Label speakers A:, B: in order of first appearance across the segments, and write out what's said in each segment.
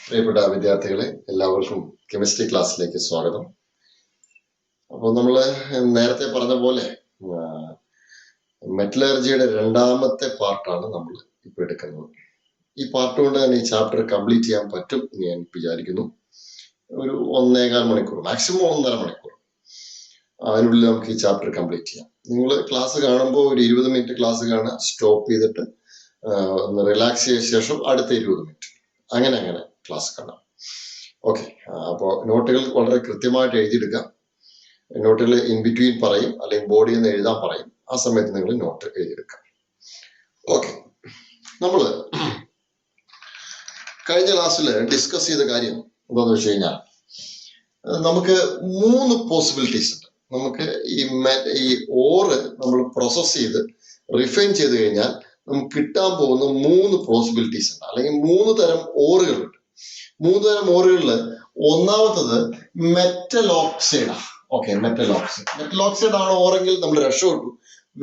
A: പ്രിയപ്പെട്ട വിദ്യാർത്ഥികളെ, എല്ലാവർക്കും കെമിസ്ട്രി ക്ലാസ്സിലേക്ക് സ്വാഗതം. അപ്പോൾ നമ്മൾ നേരത്തെ പറഞ്ഞ പോലെ മെറ്റലർജിയുടെ രണ്ടാമത്തെ പാർട്ടാണ് നമ്മൾ ഇപ്പോൾ എടുക്കുന്നത്. ഈ പാർട്ട് കൊണ്ട് തന്നെ ഈ ചാപ്റ്റർ കംപ്ലീറ്റ് ചെയ്യാൻ പറ്റും എന്ന് ഞാൻ വിചാരിക്കുന്നു. ഒരു 1.25 മണിക്കൂർ, മാക്സിമം 1.5 മണിക്കൂർ, അതിനുള്ളിൽ നമുക്ക് ഈ ചാപ്റ്റർ കംപ്ലീറ്റ് ചെയ്യാം. നിങ്ങൾ ക്ലാസ് കാണുമ്പോൾ ഒരു 20 മിനിറ്റ് ക്ലാസ് കാണുക, സ്റ്റോപ്പ് ചെയ്തിട്ട് ഒന്ന് റിലാക്സ് ചെയ്ത ശേഷം അടുത്ത 20 മിനിറ്റ്, അങ്ങനെ ക്ലാസ് കാണാം. ഓക്കെ, അപ്പോൾ നോട്ടുകൾ വളരെ കൃത്യമായിട്ട് എഴുതിയെടുക്കാം. നോട്ടുകൾ ഇൻ ബിറ്റ്വീൻ പറയും, അല്ലെങ്കിൽ ബോർഡിൽ നിന്ന് എഴുതാൻ പറയും. ആ സമയത്ത് നിങ്ങൾ നോട്ട് എഴുതിയെടുക്കാം. ഓക്കെ, നമ്മൾ കഴിഞ്ഞ ക്ലാസ്സിൽ ഡിസ്കസ് ചെയ്ത കാര്യം എന്താണെന്ന് വെച്ച് കഴിഞ്ഞാൽ, നമുക്ക് 3 പോസിബിലിറ്റീസ് ഉണ്ട്. നമുക്ക് ഈ ഓറ് നമ്മൾ പ്രോസസ് ചെയ്ത് റിഫൈൻ ചെയ്ത് കഴിഞ്ഞാൽ നമുക്ക് കിട്ടാൻ പോകുന്ന 3 പോസിബിലിറ്റീസ് ഉണ്ട്, അല്ലെങ്കിൽ 3 തരം ഓറുകളുണ്ട്. 3 തരം ഓറുകളിൽ ഒന്നാമത്തത് metal oxide. Okay, metal oxide ആണ് ഓറെങ്കിൽ നമ്മൾ രക്ഷപ്പെട്ടു,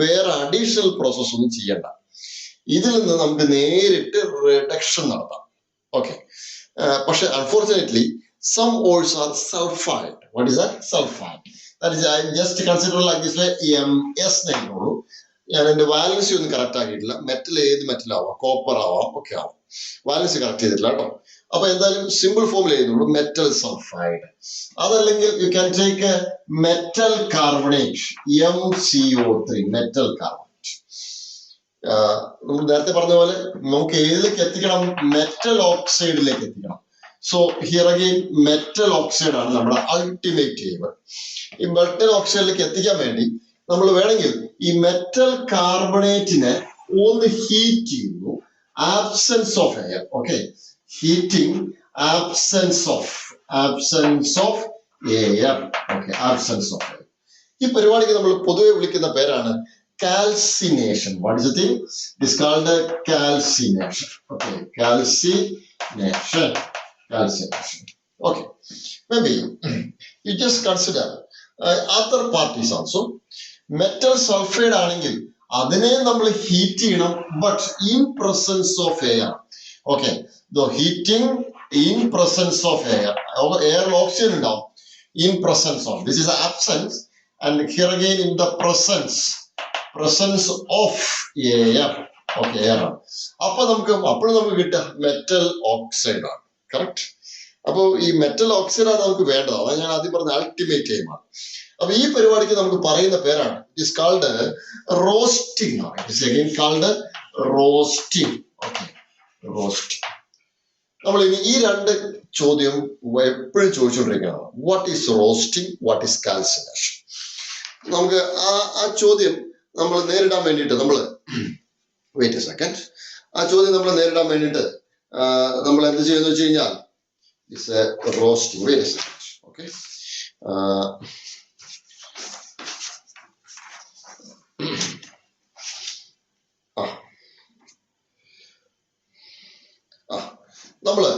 A: വേറെ അഡീഷണൽ പ്രോസസ് ഒന്നും ചെയ്യണ്ട. ഇതിൽ നിന്ന് നമുക്ക് നേരിട്ട് റിഡക്ഷൻ നടത്താം. ഓക്കെ, പക്ഷെ unfortunately some ores are sulfide. What is that? Sulfide. That is, I just consider like this way, MS എന്നുള്ളൂ. ഞാൻ എൻ്റെ വാലൻസി ഒന്നും കറക്റ്റ് ആക്കിയിട്ടില്ല. മെറ്റൽ ഏത് മെറ്റൽ ആവാം, കോപ്പർ ആവാം, ഒക്കെ ആവാം. വാലൻസി കറക്റ്റ് ചെയ്തിട്ടില്ല കേട്ടോ. അപ്പൊ എന്തായാലും സിമ്പിൾ ഫോമിൽ എഴുതുള്ളൂ, മെറ്റൽ സൾഫൈഡ്. അതല്ലെങ്കിൽ U can take metal carbonate, MCO3, metal carbonate. നമ്മൾ നേരത്തെ പറഞ്ഞ പോലെ നമുക്ക് ഏതിലേക്ക് എത്തിക്കണം? മെറ്റൽ ഓക്സൈഡിലേക്ക് എത്തിക്കണം. So here again metal oxide ആണ് നമ്മുടെ അൾട്ടിമേറ്റ് എയിം. ഈ മെറ്റൽ ഓക്സൈഡിലേക്ക് എത്തിക്കാൻ വേണ്ടി നമ്മൾ വേണമെങ്കിൽ ഈ മെറ്റൽ കാർബണേറ്റിനെ ഒന്ന് ഹീറ്റ് ചെയ്യുന്നു, absence of air. Okay, heating absence of air. Okay, absence of air. ഈ പരിപാടിക്ക് നമ്മൾ പൊതുവെ വിളിക്കുന്ന പേരാണ് calcination. What is the thing? It is called calcination. Okay, calcination. Okay, maybe you just consider other parties also. Metal sulfide ആണെങ്കിൽ അതിനെ നമ്മൾ heat ചെയ്യണം, but in presence of air. Okay, heating in presence of air. എയറിൽ oxygen ഉണ്ടാവും, in presence of. This is absence and here again in the presence of air. Okay, air ആണ്. അപ്പോഴും നമുക്ക് കിട്ടുക മെറ്റൽ ഓക്സൈഡ് ആണ്. Correct. അപ്പൊ ഈ metal oxide ആണ് നമുക്ക് വേണ്ടത്. അതാണ് ഞാൻ ആദ്യം പറഞ്ഞ അൾട്ടിമേറ്റ് എയിം ആണ്. അപ്പൊ ഈ പരിപാടിക്ക് നമുക്ക് പറയുന്ന പേരാണ്, it is called roasting. It is again called roasting. Okay, roasting. നമ്മൾ ഇനി ഈ 2 ചോദ്യം എപ്പോഴും ചോദിച്ചുകൊണ്ടിരിക്കണം. What is roasting, what is calcination? നമുക്ക് ആ ചോദ്യം നമ്മൾ നേരിടാൻ വേണ്ടിയിട്ട് വെയിറ്റ് എ സെക്കൻഡ്. ആ ചോദ്യം നമ്മൾ നേരിടാൻ വേണ്ടിയിട്ട് നമ്മൾ എന്ത് ചെയ്യുന്നു വെച്ച് കഴിഞ്ഞാൽ, it's a roasting. Wait a second. Okay, നമ്മള്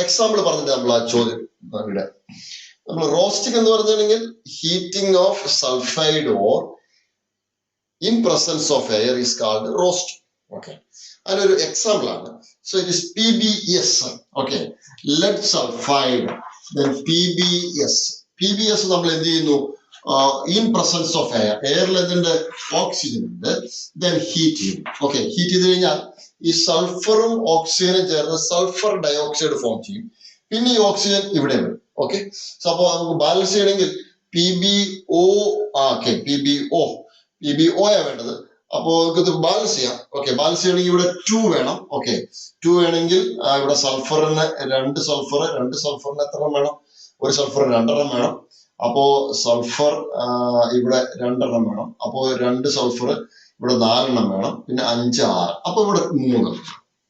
A: എക്സാമ്പിൾ പറഞ്ഞിട്ട് നമ്മൾ ആ ചോദ്യം ഇവിടെ നമ്മൾ റോസ്റ്റിംഗ് എന്ന് പറഞ്ഞിട്ടുണ്ടെങ്കിൽ heating of sulphide or in presence of air is called roasting. Okay, അതിനൊരു എക്സാമ്പിൾ ആണ്. So it is PBS. Okay, lead sulphide. Then PBS നമ്മൾ എന്ത് ചെയ്യുന്നു? ഇൻ പ്രസൻസ് ഓഫ് എയർ, എയറിൽ എന്തുണ്ട്? ഓക്സിജൻ ഉണ്ട്. ദെൻ ഹീറ്റ് ചെയ്യും. ഓക്കെ, ഹീറ്റ് ചെയ്ത് കഴിഞ്ഞാൽ ഈ സൾഫറും ഓക്സിജനും ചേർന്ന് സൾഫർ ഡയോക്സൈഡ് ഫോം ചെയ്യും. പിന്നെ ഈ ഓക്സിജൻ ഇവിടെ വരും. ഓക്കെ, സോ അപ്പൊ നമുക്ക് ബാലൻസ് ചെയ്യണമെങ്കിൽ PBO യാ വേണ്ടത്. അപ്പോ നമുക്ക് ബാലൻസ് ചെയ്യാം. ഓക്കെ, ബാലൻസ് ചെയ്യണമെങ്കിൽ ഇവിടെ 2 വേണം. ഓക്കെ, 2 വേണമെങ്കിൽ ഇവിടെ സൾഫറിന് 2 സൾഫറിന് എത്ര വേണം? 1 സൾഫറിന് 2 എണ്ണം വേണം. അപ്പോ സൾഫർ ഇവിടെ 2 എണ്ണം വേണം. അപ്പോ 2 സൾഫർ ഇവിടെ 4 എണ്ണം വേണം. പിന്നെ 5, 6, അപ്പൊ ഇവിടെ 3.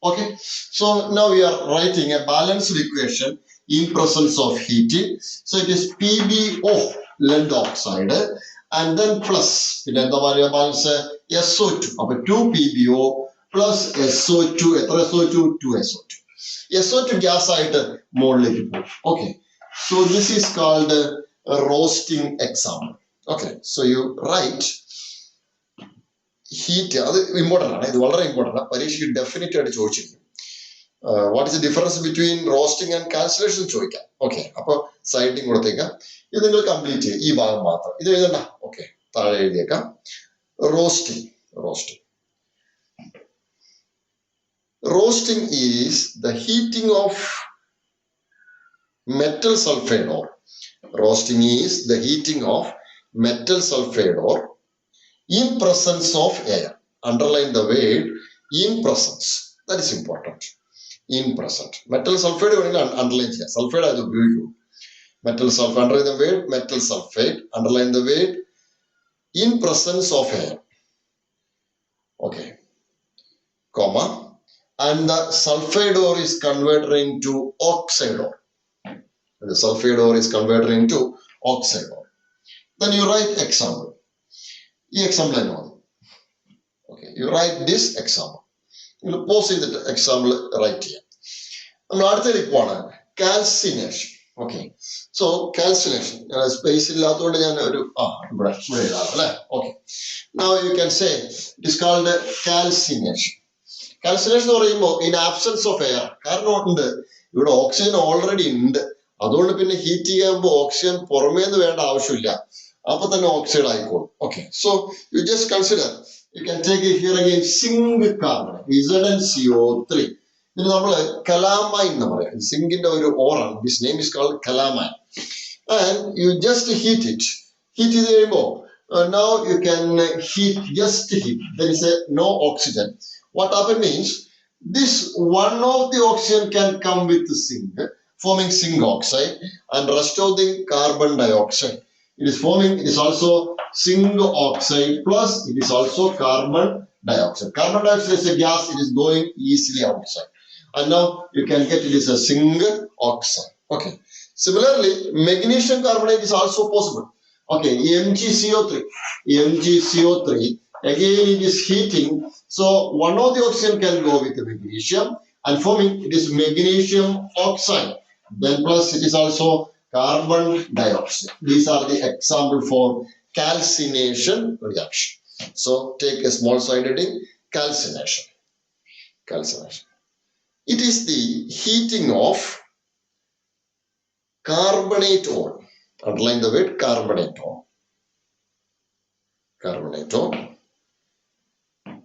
A: Okay, so now we are writing A balanced equation in presence of heating. So it is PBO, lead oxide, and then plus പിന്നെ എന്താ പറയുക ബാലൻസ്? SO2. അപ്പൊ 2 PBO plus SO2. എത്ര SO2? 2 SO2. SO2 ഗ്യാസ് ആയിട്ട് മുകളിലേക്ക് പോകും. Okay, so this is called roasting example. Okay, so you write heat. അത് important ആണ്, ഇത് വളരെ ഇമ്പോർട്ടൻ്റ് ആണ്. പരീക്ഷയ്ക്ക് ഡെഫിനറ്റ് ആയിട്ട് ചോദിച്ചിരിക്കും. What is the difference between roasting and calcination ചോദിക്കാം. ഓക്കെ, അപ്പൊ സൈഡിങ് കൊടുത്തേക്കാം. ഇത് നിങ്ങൾ കംപ്ലീറ്റ് ചെയ്യുക, ഈ ഭാഗം മാത്രം. ഇത് എഴുതണ്ട. ഓക്കെ, താഴെ എഴുതിയേക്കാം. Roasting. Roasting is the heating of metal sulfide ore. Roasting is the heating of metal sulfide ore in presence of air. Underline the word in presence. That is important. In present. Metal sulfide underline ചെയ്യാം. Sulfide അത് ഉപയോഗിക്കൂ. Metal sulfide. Underline the word metal sulfide. Underline the word in presence of air. Okay. Comma. And the sulfide ore is converted into oxide ore. The sulfide ore is converted into oxide ore. Then you write example. This example I know. Okay, you write this example. You will pause the example right here. Calcination. Okay, so calcination. Space okay. Now you can say it is called calcination. Calcination in absence of air. ഇവിടെ oxygen already ഉണ്ട്, അതുകൊണ്ട് പിന്നെ heat ചെയ്യുമ്പോൾ oxygen പുറമേന്ന് വേണ്ട ആവശ്യമില്ല, അപ്പൊ തന്നെ oxide ആയിക്കോളും. Okay, so you just consider, you can take here again zinc carbonate ZnCO3. ഇതിന് നമ്മൾ കലാമൈൻ എന്ന് പറയാം. സിങ്കിന്റെ ഒരു ഓറാണ്. This name is called calamine. And you just heat it. Heat ചെയ്ത് കഴിയുമ്പോൾ now you can just heat. There is no oxygen. What happens means this one of the oxygen can come with the zinc, forming zinc oxide, and rest of the carbon dioxide. It is forming. It is also zinc oxide plus it is also carbon dioxide. Carbon dioxide is a gas. It is going easily outside, and now you can get it is a zinc oxide. Okay. Similarly, magnesium carbonate is also possible. Okay, MgCO3. Again, it is heating. So one of the oxygen can go with the magnesium and forming it is magnesium oxide. Then plus it is also carbon dioxide. These are the example for calcination reaction. So take a small side heading, calcination. It is the heating of carbonate ore. Underline the word carbonate ore.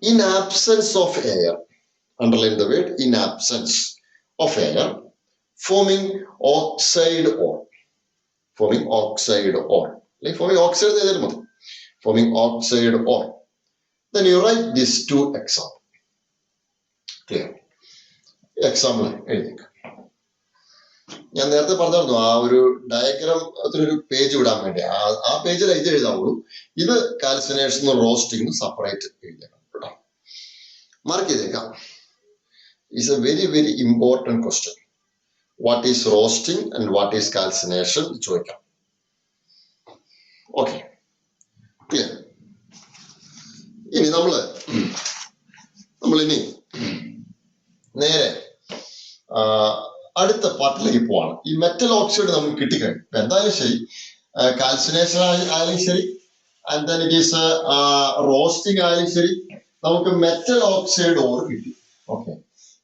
A: In absence of air. Underline the word in absence of air, forming oxide ore. Like forming oxide ore. Then you write these two examples. Clear? Example. ഞാൻ നേരത്തെ പറഞ്ഞായിരുന്നു ആ ഒരു diagram ഒരു page വിടാൻ വേണ്ടി. ആ പേജിൽ ഇത് എഴുതാവുള്ളൂ. ഇത് കാൽസിനേഷൻ റോസ്റ്റിംഗ് സെപ്പറേറ്റ് എഴുതണം കേട്ടോ. മാർക്ക് ചെയ്തേക്കാം. Is a very important question. What is roasting and what is calcination? ചോദിക്കാം. Okay, clear. ഇനി നമ്മളിനി നേരെ അടുത്ത പാർട്ടിലേക്ക് പോവാണ്. ഈ മെറ്റൽ ഓക്സൈഡ് നമുക്ക് കിട്ടിക്കഴിഞ്ഞു. എന്തായാലും ശരി, കാൽസിനേഷൻ ആയാലും ശരി, and then it is roasting ആയാലും ശരി, നമുക്ക് മെറ്റൽ ഓക്സൈഡ് ഓർ കിട്ടി. ഓക്കെ,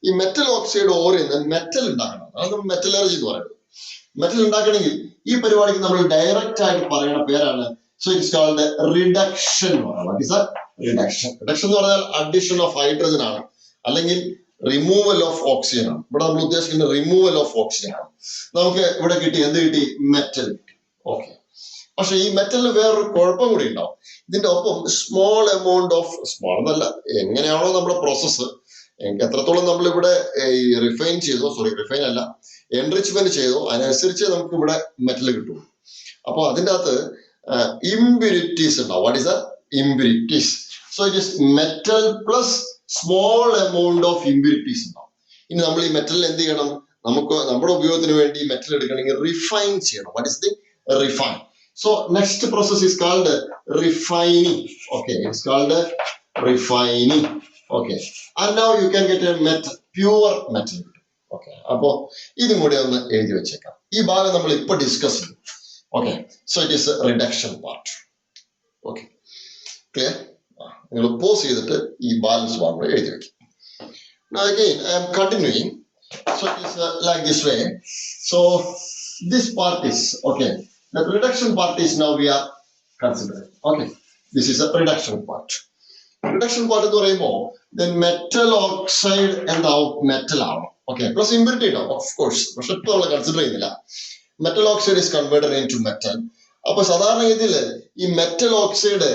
A: ഈ മെറ്റൽ ഓക്സൈഡ് ഓറിൽ നിന്ന് മെറ്റൽ ഉണ്ടാക്കണം. അതാണ് മെറ്റലർജി എന്ന് പറയുന്നത്. മെറ്റൽ ഉണ്ടാക്കണമെങ്കിൽ ഈ പരിപാടിക്ക് നമ്മൾ ഡയറക്റ്റ് ആയിട്ട് പറയുന്ന പേരാണ്. സോ ഇറ്റ്സ് കോൾഡ് റിഡക്ഷൻ എന്ന് പറയുന്നത്. What is reduction? റിഡക്ഷൻ എന്ന് പറഞ്ഞാൽ അഡിഷൻ ഓഫ് ഹൈഡ്രജൻ ആണ്, അല്ലെങ്കിൽ റിമൂവൽ ഓഫ് ഓക്സിജൻ ആണ്. ഇവിടെ നമ്മൾ ഉദ്ദേശിക്കുന്നത് റിമൂവൽ ഓഫ് ഓക്സിജൻ ആണ്. നമുക്ക് ഇവിടെ കിട്ടി, എന്ത് കിട്ടി? മെറ്റൽ കിട്ടി. ഓക്കെ, പക്ഷെ ഈ മെറ്റലിന് വേറൊരു കുഴപ്പം കൂടി ഉണ്ടാവും. ഇതിന്റെ ഒപ്പം സ്മോൾ എമൗണ്ട് ഓഫ്, സ്മോൾ എന്നല്ല, എങ്ങനെയാണോ നമ്മുടെ പ്രോസസ്സ്, എത്രത്തോളം നമ്മളിവിടെ റിഫൈൻ അല്ല, എൻറിച്ച്മെന്റ് ചെയ്തോ, അതിനനുസരിച്ച് നമുക്ക് ഇവിടെ മെറ്റൽ കിട്ടും. അപ്പൊ അതിൻ്റെ അകത്ത് ഇംപ്യൂരിറ്റീസ് ഉണ്ടാവും. What is the impurities? So it is metal plus small amount of impurities ഉണ്ടാവും. ഇനി നമ്മൾ ഈ മെറ്റലിൽ എന്ത് ചെയ്യണം? നമുക്ക് നമ്മുടെ ഉപയോഗത്തിന് വേണ്ടി മെറ്റൽ എടുക്കണമെങ്കിൽ റിഫൈൻ ചെയ്യണം. What is the refine? So next process is called refining. Okay, it's called refining. Okay, and now you can get A metal, pure metal. Okay, അപ്പോ ഇതും കൂടി ഒന്ന് എഴുതി വെച്ചേക്കാം. ഈ ഭാഗം നമ്മൾ ഇപ്പൊ ഡിസ്കസ് ചെയ്യും. Okay, so it is reduction part. Okay, clear? നിങ്ങൾ പോസ് ചെയ്തിട്ട് ഈ ബാലൻസ് ഭാഗം എഴുതി വെക്കും. Now again, I am continuing. So it is like this way. So this part is okay. The reduction part is now we are considering. Okay, this is a reduction part. Reduction part എന്ന് പറയുമ്പോൾ then metal oxide എന്താവും metal ആവും. Okay, plus impurity ഉണ്ടാവും of course. പക്ഷെ ഇപ്പോൾ നമ്മൾ consider ചെയ്യുന്നില്ല. Metal oxide is converted into metal. അപ്പൊ സാധാരണ രീതിയിൽ ഈ മെറ്റൽ ഓക്സൈഡ്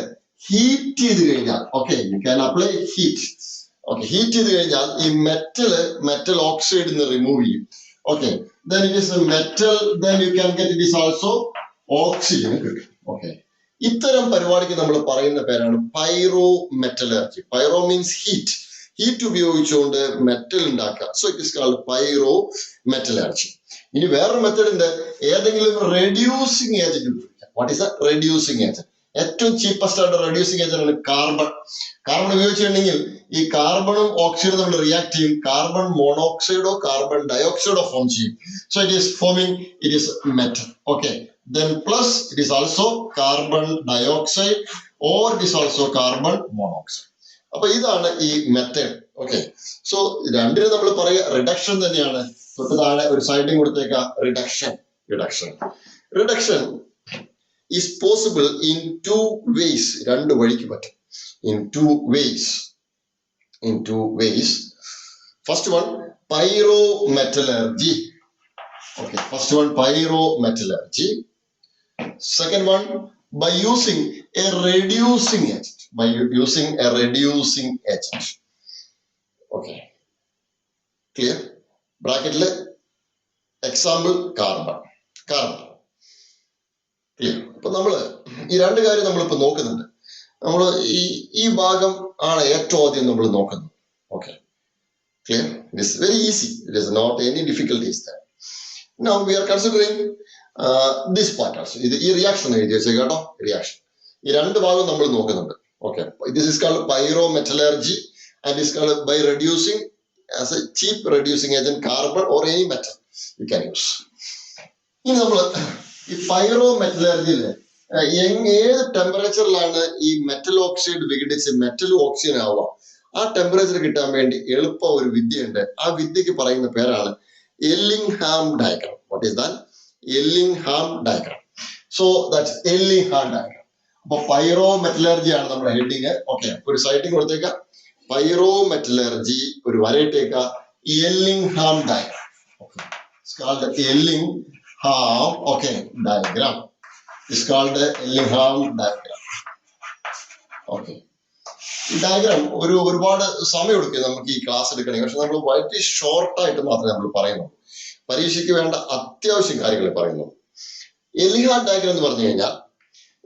A: ഹീറ്റ് ചെയ്ത് കഴിഞ്ഞാൽ okay you can apply heat. Okay, heat ചെയ്ത് കഴിഞ്ഞാൽ ഈ മെറ്റൽ ഓക്സൈഡ് നിന്ന് റിമൂവ് ചെയ്യും. Okay, then it is a metal, then you can get it is also oxygen കിട്ടും. ഓക്കെ, ഇത്തരം പരിപാടിക്ക് നമ്മൾ പറയുന്ന പേരാണ് pyrometallurgy. Pyro means heat ഉപയോഗിച്ചുകൊണ്ട് മെറ്റൽ ഉണ്ടാക്കുക. So it is called pyrometallurgy. ഇനി വേറൊരു മെത്തേഡ് ഉണ്ട്, ഏതെങ്കിലും റെഡ്യൂസിങ് ഏജന്റ് ഉപയോഗിക്കാം. What is a reducing agent? ഏറ്റവും ചീപ്പസ്റ്റ് ആയിട്ട് റെഡ്യൂസിങ് ഏജന്റ് ആണ് കാർബൺ ഉപയോഗിച്ചിട്ടുണ്ടെങ്കിൽ ഈ കാർബണും ഓക്സിജനും നമ്മൾ റിയാക്ട് ചെയ്യും. കാർബൺ മോണോക്സൈഡോ കാർബൺ ഡയോക്സൈഡോ ഫോം ചെയ്യും. So it is forming, it is metal. Okay, then plus it is also carbon dioxide or it is also carbon monoxide. അപ്പൊ ഇതാണ് ഈ മെത്തേഡ്. ഓക്കെ, സോ രണ്ടിനും നമ്മൾ പറയുക റിഡക്ഷൻ തന്നെയാണ്. തൊട്ട് താഴെ ഒരു സൈഡിങ് കൊടുത്തേക്ക reduction is possible in two ways. രണ്ട് വഴിക്ക് പറ്റും. in two ways. First one, pyrometallurgy. Okay, first one, pyrometallurgy. Second one, by using a reducing agent. Okay, clear? Bracket le example carbon. Clear? അപ്പൊ നമ്മള് ഈ രണ്ട് കാര്യം നമ്മളിപ്പോ നോക്കുന്നുണ്ട്. നമ്മൾ ഈ ഭാഗം ആണ് ഏറ്റവും ആദ്യം നമ്മൾ നോക്കുന്നത്. Okay, clear? It is very easy. It is not any difficulties there. Now we are considering this part also. ഇത് ഈ റിയാക്ഷൻ എഴുതി വെച്ചേക്കാം കേട്ടോ. റിയാക്ഷൻ ഈ രണ്ട് ഭാഗം നമ്മൾ നോക്കുന്നുണ്ട്. Okay, this is called pyrometallurgy and is called by reducing as a cheap reducing agent carbon or any metal you can use. ഇനി നമ്മൾ ഈ പൈറോമെറ്റലർജിയിൽ ഏത് ടെമ്പറേച്ചറിലാണ് ഈ മെറ്റൽ ഓക്സൈഡ് വിഘടിച്ച് മെറ്റൽ ഓക്സിജൻ ആവുക, ആ ടെമ്പറേച്ചർ കിട്ടാൻ വേണ്ടി എളുപ്പം ഒരു വിദ്യയുണ്ട്. ആ വിദ്യക്ക് പറയുന്ന പേരാണ് Ellingham diagram. What is that? Ellingham diagram. So that's Ellingham diagram. അപ്പൊ പൈറോമെറ്റലർജി ആണ് നമ്മുടെ ഹെഡിങ്. ഓക്കെ, ഒരു സൈറ്റിംഗ് കൊടുത്തേക്ക പൈറോമെറ്റലർജി, ഒരു വരയിട്ടേക്ക Ellingham diagram. Okay, it's called Ellingham. Okay, diagram it's called Ellingham diagram. Okay, ഈ ഡയഗ്രാം ഒരുപാട് സമയം എടുക്കും നമുക്ക് ഈ ക്ലാസ് എടുക്കണമെങ്കിൽ. പക്ഷെ നമ്മൾ വളരെ ഷോർട്ടായിട്ട് മാത്രമേ നമ്മൾ പറയുന്നുള്ളൂ. പരീക്ഷയ്ക്ക് വേണ്ട അത്യാവശ്യം കാര്യങ്ങൾ പറയുന്നു. എല്ലിംഗ്ഹാം ഡയഗ്രാം എന്ന് പറഞ്ഞു കഴിഞ്ഞാൽ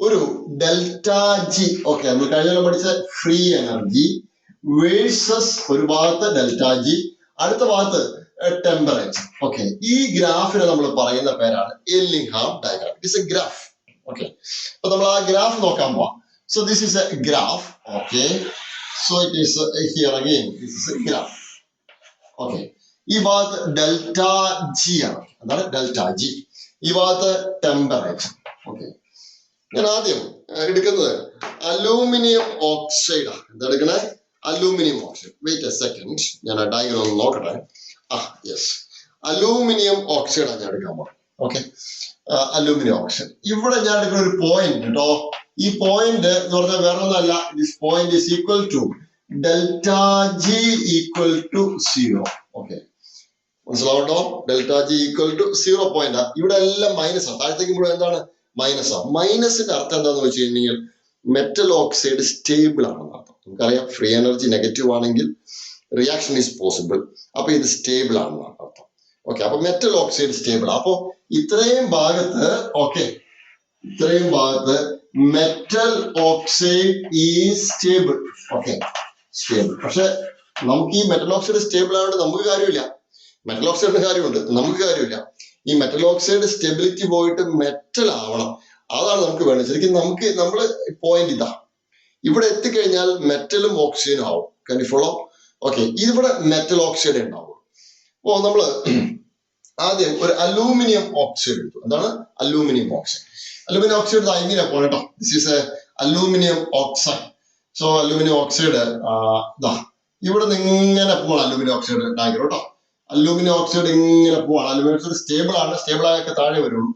A: ഒരു ഡെൽറ്റ ജി, ഓക്കെ, നമ്മൾ കഴിഞ്ഞ പഠിച്ച ഫ്രീ എനർജി വേഴ്സസ് ഒരു ഭാഗത്ത് ഡെൽറ്റ ജി, അടുത്ത ഭാഗത്ത് ടെമ്പറേച്ചർ. ഓക്കെ, ഈ ഗ്രാഫിനെ നമ്മൾ പറയുന്ന പേരാണ് Ellingham diagram. It is a graph. Okay, അപ്പൊ നമ്മൾ ആ ഗ്രാഫ് നോക്കാൻ പോവാം. So this is a graph. Okay, so it is here again. This is a graph. Okay, ഈ ഭാഗത്ത് ഡെൽറ്റ ജി ആണ്. എന്താണ് ഡെൽറ്റ ജി? ഈ ഭാഗത്ത് ടെമ്പറേച്ചർ. ഓക്കെ, ഞാൻ ആദ്യം എടുക്കുന്നത് അലൂമിനിയം ഓക്സൈഡ് ആണ്. എന്താ എടുക്കണേ? Aluminium oxide. Wait a second, ഞാൻ ആ ഡയഗ്രാം ഒന്ന് നോക്കട്ടെ. യെസ്, അലൂമിനിയം ഓക്സൈഡ് ആണ് ഞാൻ എടുക്കാൻ പോകുന്നത്. Okay, aluminium oxide. ഇവിടെ ഞാൻ എടുക്കുന്ന ഒരു പോയിന്റ് കേട്ടോ. ഈ പോയിന്റ് എന്ന് പറഞ്ഞാൽ വേറെ ഒന്നല്ല, this point is equal to delta G equal to 0. Okay, മനസ്സിലാവട്ടോ? Delta G equal to 0 point. ഇവിടെ എല്ലാം മൈനസ് ആണ്. താഴത്തേക്ക് മുഴുവൻ എന്താണ്? മൈനസ് ആണ്. മൈനസിന്റെ അർത്ഥം എന്താണെന്ന് വെച്ച് കഴിഞ്ഞാൽ മെറ്റൽ ഓക്സൈഡ് സ്റ്റേബിൾ ആണെന്ന് അർത്ഥം. നമുക്കറിയാം ഫ്രീ എനർജി നെഗറ്റീവ് ആണെങ്കിൽ റിയാക്ഷൻ ഈസ് പോസിബിൾ. അപ്പൊ ഇത് സ്റ്റേബിൾ ആണെന്നാണ് അർത്ഥം. ഓക്കെ, അപ്പൊ മെറ്റൽ ഓക്സൈഡ് സ്റ്റേബിൾ. അപ്പൊ ഇത്രയും ഭാഗത്ത് metal oxide is stable. Okay, stable. പക്ഷെ നമുക്ക് ഈ മെറ്റൽ ഓക്സൈഡ് സ്റ്റേബിൾ ആയതുകൊണ്ട് നമുക്ക് കാര്യമില്ല. മെറ്റൽ ഓക്സൈഡിന് കാര്യമുണ്ട്, നമുക്ക് കാര്യമില്ല. ഈ മെറ്റൽ ഓക്സൈഡ് സ്റ്റെബിലിറ്റി പോയിട്ട് മെറ്റൽ ആവണം, അതാണ് നമുക്ക് വേണ്ടത്. ശരിക്കും നമ്മള് പോയിന്റ് ഇതാ, ഇവിടെ എത്തിക്കഴിഞ്ഞാൽ മെറ്റലും ഓക്സിജനും ആവും. Can you follow? ഓക്കെ, ഇവിടെ മെറ്റൽ ഓക്സൈഡ് ഉണ്ടാവും. അപ്പോ നമ്മള് ആദ്യം ഒരു അലൂമിനിയം ഓക്സൈഡ് എടുത്തു. എന്താണ് അലൂമിനിയം ഓക്സൈഡ്? അലൂമിനിയം ഓക്സൈഡ് ഇങ്ങനെ പോകട്ടോ. This is a aluminium oxide. So aluminium oxide ഇവിടെ നിന്ന് ഇങ്ങനെ പോകണം. അലൂമിനിയം ഓക്സൈഡ് ഡയഗ്രാം കേട്ടോ. അലൂമിനിയം ഓക്സൈഡ് ഇങ്ങനെ പോവാണ്. അലൂമിനിയം ഓക്സൈഡ് സ്റ്റേബിൾ ആണ്, സ്റ്റേബിൾ ആയൊക്കെ താഴെ വരുള്ളൂ.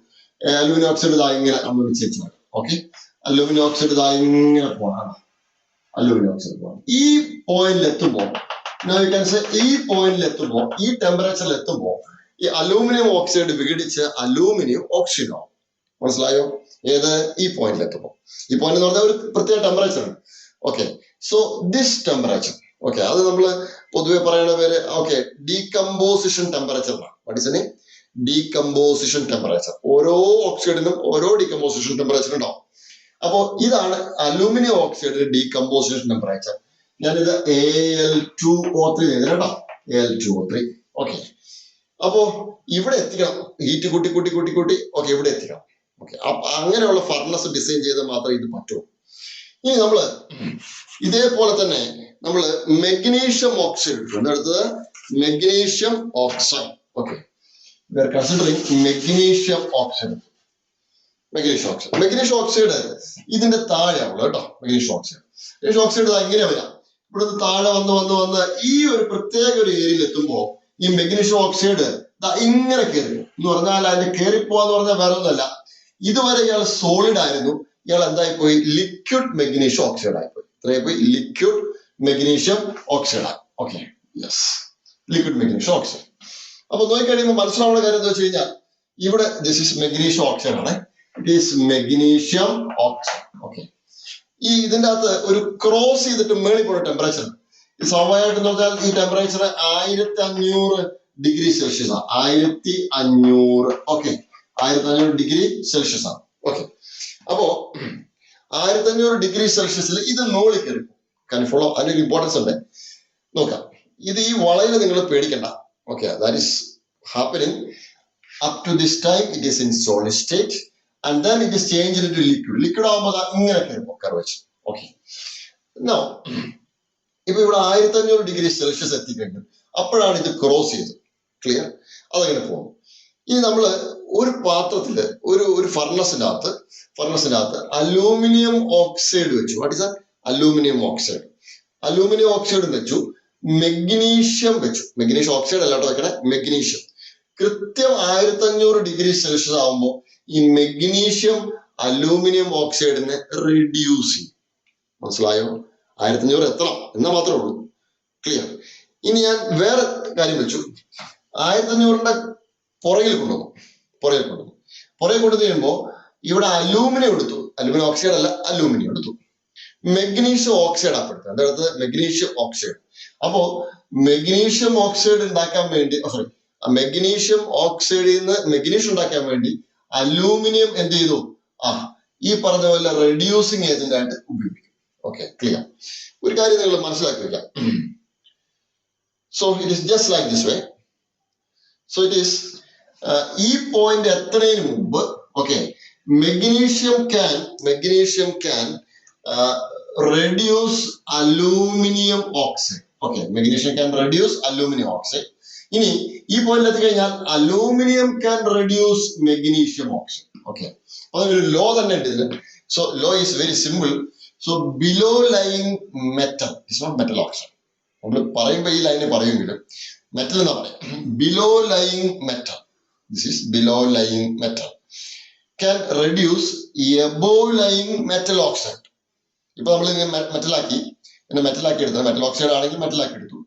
A: അലൂമിനിയം ഓക്സൈഡ് ഇതാ ഇങ്ങനെ നമ്മൾ വെച്ച് ഓക്കെ. അലൂമിനിയം ഓക്സൈഡ് ഇതാ ഇങ്ങനെ പോവാണ്. അലൂമിനിയം ഓക്സൈഡ് പോവാണ്. ഈ പോയിന്റിൽ എത്തുമ്പോൾ ഈ പോയിന്റിൽ എത്തുമ്പോൾ, ഈ ടെമ്പറേച്ചറിൽ എത്തുമ്പോൾ ഈ അലൂമിനിയം ഓക്സൈഡ് വിഘടിച്ച് അലൂമിനിയം ഓക്സൈഡ് ആവും. മനസ്സിലായോ? ഏത്? ഈ പോയിന്റിൽ എത്തുമ്പോൾ. ഈ പോയിന്റ് എന്ന് പറഞ്ഞാൽ ഒരു പ്രത്യേക ടെമ്പറേച്ചർ ഉണ്ട്. Okay. So this temperature, okay, അത് നമ്മൾ പൊതുവെ പറയുന്ന പേര് ഓക്കെ ഡീകമ്പോസിഷൻ ടെമ്പറേച്ചർ എന്നാണ്. പഠിച്ചതിന് ഡീകമ്പോസിഷൻ ടെമ്പറേച്ചർ. ഓരോ ഓക്സൈഡിനും ഓരോ ഡീകമ്പോസിഷൻ ടെമ്പറേച്ചർ ഉണ്ടാവും. അപ്പോ ഇതാണ് അലൂമിനിയം ഓക്സൈഡിന്റെ ഡീകമ്പോസിഷൻ ടെമ്പറേച്ചർ. ഞാനിത് Al2O3 ചെയ്തിട്ടോ. Al2O3. ഓക്കെ. അപ്പോ ഇവിടെ എത്തിക്കണം. ഹീറ്റ് കൂട്ടി കൂട്ടി കൂട്ടി കൂട്ടി ഓക്കെ ഇവിടെ എത്തിക്കണം. ഓക്കെ. അപ്പൊ അങ്ങനെയുള്ള ഫർണസ് ഡിസൈൻ ചെയ്താൽ മാത്രമേ ഇത് പറ്റൂ. ഇനി നമ്മള് ഇതേപോലെ തന്നെ നമ്മള് മെഗ്നീഷ്യം ഓക്സൈഡ് എടുക്കും. അടുത്തത് magnesium oxide. Okay. We are considering magnesium oxide. Magnesium oxide ഇതിന്റെ താഴെയാവുള്ളൂ കേട്ടോ. മെഗ്നീഷ്യം ഓക്സൈഡ് ഇങ്ങനെയാ വരാം. ഇവിടുന്ന് താഴെ വന്ന് ഈ ഒരു പ്രത്യേക ഒരു ഏരിയയിൽ എത്തുമ്പോൾ ഈ മെഗ്നീഷ്യം ഓക്സൈഡ് ഇങ്ങനെ കയറി എന്ന് പറഞ്ഞാൽ അതിന്റെ കയറിപ്പോവാന്ന് പറഞ്ഞാൽ വേറെ ഒന്നല്ല. ഇതുവരെ ഇയാൾ സോളിഡ് ആയിരുന്നു, ഇയാൾ എന്തായി പോയി? ലിക്വിഡ് മെഗ്നീഷ്യം ഓക്സൈഡ് ആയിപ്പോയി. ഇത്രയായിപ്പോയി ലിക്വിഡ് മെഗ്നീഷ്യം ഓക്സൈഡ് ആയി. Okay. Yes, liquid magnesium oxide. അപ്പൊ നോക്കിക്കഴിയുമ്പോൾ മനസ്സിലാവുന്ന കാര്യം എന്താ വെച്ച് കഴിഞ്ഞാൽ ഇവിടെ ദിസ് ഇസ് മെഗ്നീഷ്യം ഓക്സൈഡ് ആണ്. It is magnesium oxide. Okay. ഈ ഇതിന്റെ അകത്ത് ഒരു ക്രോസ് ചെയ്തിട്ട് മേളിൽ പോയ ടെമ്പറേച്ചർ സ്വാഭാവികമായിട്ട് നോക്കിയാൽ ഈ ടെമ്പറേച്ചർ 1500 ഡിഗ്രി സെൽഷ്യസ് ആണ്. 1500. ഓക്കെ. 1500 ഡിഗ്രി സെൽഷ്യസ് ആണ്. ഓക്കെ. അപ്പോ 1500 ഡിഗ്രി സെൽഷ്യസിൽ ഇത് മുകളിൽ കയറി. കാരണം ഫോളോ, അതിനൊരു ഇമ്പോർട്ടൻസ് ഉണ്ട്. നോക്കാം. ഇത് ഈ വളയിൽ നിങ്ങൾ പേടിക്കണ്ട. Okay. That is happening up to this time. It is in solid state and then it is changed into liquid. Liquid ആവുമ്പോൾ ഇങ്ങനെ കയറുമ്പോൾ കർവേച്ചർ. ഓക്കെ. നോ ഇപ്പൊ ഇവിടെ 1500 ഡിഗ്രി സെൽഷ്യസ് എത്തിക്കഴിഞ്ഞു. അപ്പോഴാണ് ഇത് ക്രോസ് ചെയ്തത്. ക്ലിയർ? അതങ്ങനെ പോകും. ഇനി നമ്മള് ഒരു പാത്രത്തില് ഒരു ഫർണസിന്റെ അകത്ത് അലൂമിനിയം ഓക്സൈഡ് വെച്ചു. What is aluminium oxide? Aluminium oxide വെച്ചു, മെഗ്നീഷ്യം വെച്ചു. മെഗ്നീഷ്യം ഓക്സൈഡ് അല്ലാട്ടോ വെക്കണേ, മെഗ്നീഷ്യം. കൃത്യം 1500 ഡിഗ്രി സെൽഷ്യസ് ആവുമ്പോൾ ഈ മെഗ്നീഷ്യം അലൂമിനിയം ഓക്സൈഡിനെ റെഡ്യൂസ് ചെയ്യും. മനസ്സിലായോ? 1500 എത്തണം എന്നാൽ മാത്രമേ ഉള്ളൂ. ക്ലിയർ? ഇനി ഞാൻ വേറെ കാര്യം വെച്ചു. 1500ന്റെ പുറകിൽ കൊണ്ടുവന്നു കഴിയുമ്പോൾ ഇവിടെ അലൂമിനിയം എടുത്തു. അലൂമിനിയം ഓക്സൈഡ് അല്ല, അലൂമിനിയം എടുത്തു. മെഗ്നീഷ്യം ഓക്സൈഡ് അപ്പെടുത്തത്. അതിന്റെ അടുത്ത് മെഗ്നീഷ്യം ഓക്സൈഡ്. അപ്പോ മെഗ്നീഷ്യം ഓക്സൈഡ് ഉണ്ടാക്കാൻ വേണ്ടി മെഗ്നീഷ്യം ഓക്സൈഡിൽ നിന്ന് മെഗ്നീഷ്യം ഉണ്ടാക്കാൻ വേണ്ടി അലൂമിനിയം എന്ത് ചെയ്തു? ഈ പറഞ്ഞ പോലെ റെഡ്യൂസിങ് ഏജന്റ് ആയിട്ട് ഉപയോഗിക്കും. ഓക്കെ. ക്ലിയർ? ഒരു കാര്യം നിങ്ങൾ മനസ്സിലാക്കി വെക്കാം. So it is just like this way. So it is ഈ പോയിന്റ് എത്തുന്നതിന് മുമ്പ് okay magnesium can reduce aluminium oxide. Okay. Magnesium can reduce aluminium oxide. ഇനി ഈ പോയിന്റ് എത്തി കഴിഞ്ഞാൽ aluminium can reduce magnesium oxide. Okay. അതൊരു ലോ തന്നെ ഉണ്ട് ഇതിന്. So law is very simple. So below lying metal is not metal oxide. നമ്മൾ പറയുമ്പോൾ ഈ ലൈനെ പറയുമെങ്കിലും മെറ്റൽ എന്നാ പറയാം. Below lying metal, this is below lying metal can reduce above lying metal oxide. ഇപ്പൊ നമ്മൾ മെറ്റലാക്കി എടുത്തത് മെറ്റൽ ഓക്സൈഡ് ആണെങ്കിൽ മെറ്റലാക്കി എടുത്തു.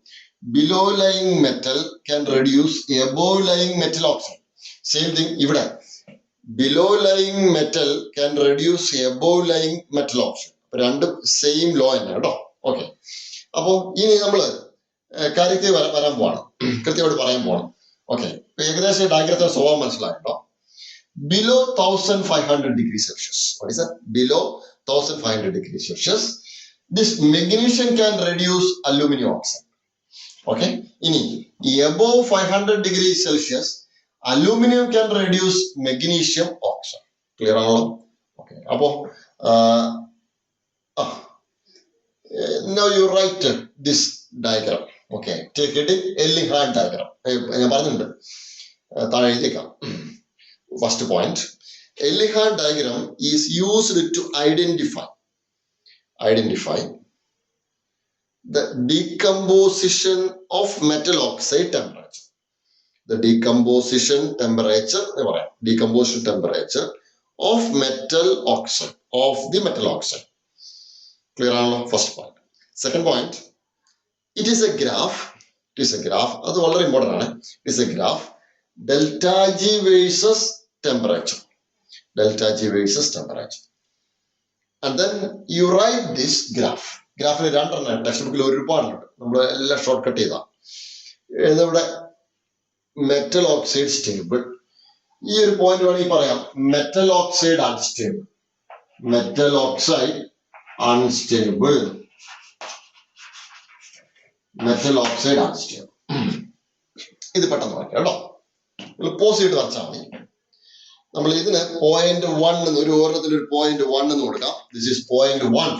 A: Below lying metal can reduce above lying metal oxide. Same thing ഇവിടെ below lying metal can reduce above lying metal oxide. രണ്ടും same law തന്നെ കേട്ടോ. ഓക്കെ. അപ്പോ ഇനി നമ്മള് കാര്യത്തിൽ വരാൻ പോവാണ്, കൃത്യമായിട്ട് പറയാൻ പോകണം. ഓക്കെ. ഏകദേശം ഡയഗ്രത്തിന്റെ സ്വഭാവം മനസ്സിലാക്കട്ടോ. Below 1500 degrees Celsius. What is that? Below 1500 degrees Celsius, this magnesium can reduce aluminum oxide. Okay. Ini above 500 degrees Celsius, aluminum can reduce magnesium oxide. Clear ആണല്ലോ? Okay. അപ്പോ now you write this diagram. Okay. Take it Ehrlich-Hart diagram. ഞാൻ പറഞ്ഞിട്ടുണ്ട്, താഴെ എഴുതിയേക്കാം. First point, Ehrlich-Hart diagram is used to identify the decomposition of metal oxide temperature. the decomposition temperature of metal oxide, of the metal oxide. Clear ആണല്ലോ? First point. Second point, it is a graph. അത് വളരെ important ആണ്. It is a graph delta G versus temperature. And then you write this graph. ഗ്രാഫിന് രണ്ടെണ്ണം text ബുക്കിൽ ഒരുപാടുണ്ട്, നമ്മൾ എല്ലാം short cut ചെയ്താ. ഇവിടെ മെറ്റൽ ഓക്സൈഡ് സ്റ്റേബിൾ, ഈ ഒരു പോയിന്റ് വേണമെങ്കിൽ പറയാം മെറ്റൽ ഓക്സൈഡ് അൺസ്റ്റേബിൾ. ഇത് പെട്ടെന്ന് പറയാം കേട്ടോ, പോസ് ചെയ്ത് വരച്ചാൽ മതി. നമ്മൾ ഇതിന് 0.1 എന്ന് ഒരു ഓരോരുത്തർ ഒരു 0.1 എന്ന് കൊടുക്കാം. This is 0.1.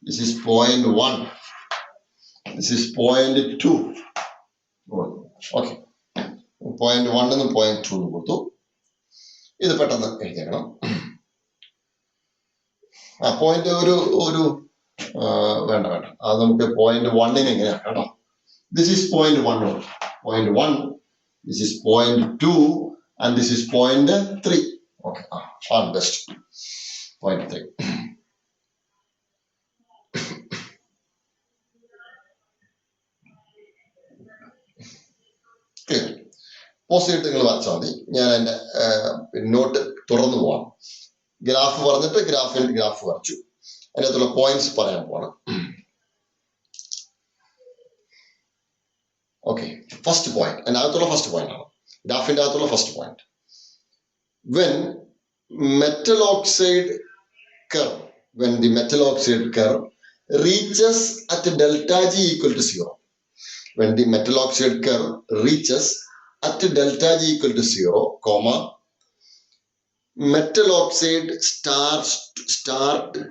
A: This is 0.1. This is 0.2. Okay. 0.1 എന്ന് 0.2 എന്ന് കൊടുത്തു. ഇത് പെട്ടെന്ന് എഴുതിയേക്കണം. പോയിന്റ് ഒരു വേണ്ട അത് നമുക്ക് 0.1 എങ്ങനെയാ കേട്ടോ. This is 0.1. This is 0.2 and this is 0.3. Okay, best 0.3. Post ചെയ്തിട്ട് നിങ്ങൾ വരച്ചാൽ മതി. ഞാൻ എൻ്റെ നോട്ട് തുറന്നു പോവാം. ഗ്രാഫ് പറഞ്ഞിട്ട് ഗ്രാഫ് വരച്ചു, അതിനകത്തുള്ള പോയിന്റ്സ് പറയാൻ പോകണം. ഓക്കെ, ഫസ്റ്റ് പോയിന്റ് അതിനകത്തുള്ള ഫസ്റ്റ് പോയിന്റ് ആണ്, ഗ്രാഫിന്റെ അകത്തുള്ള first point. When the metal oxide curve reaches at delta G equal to 0. When the metal oxide curve reaches at delta G equal to 0, metal oxide start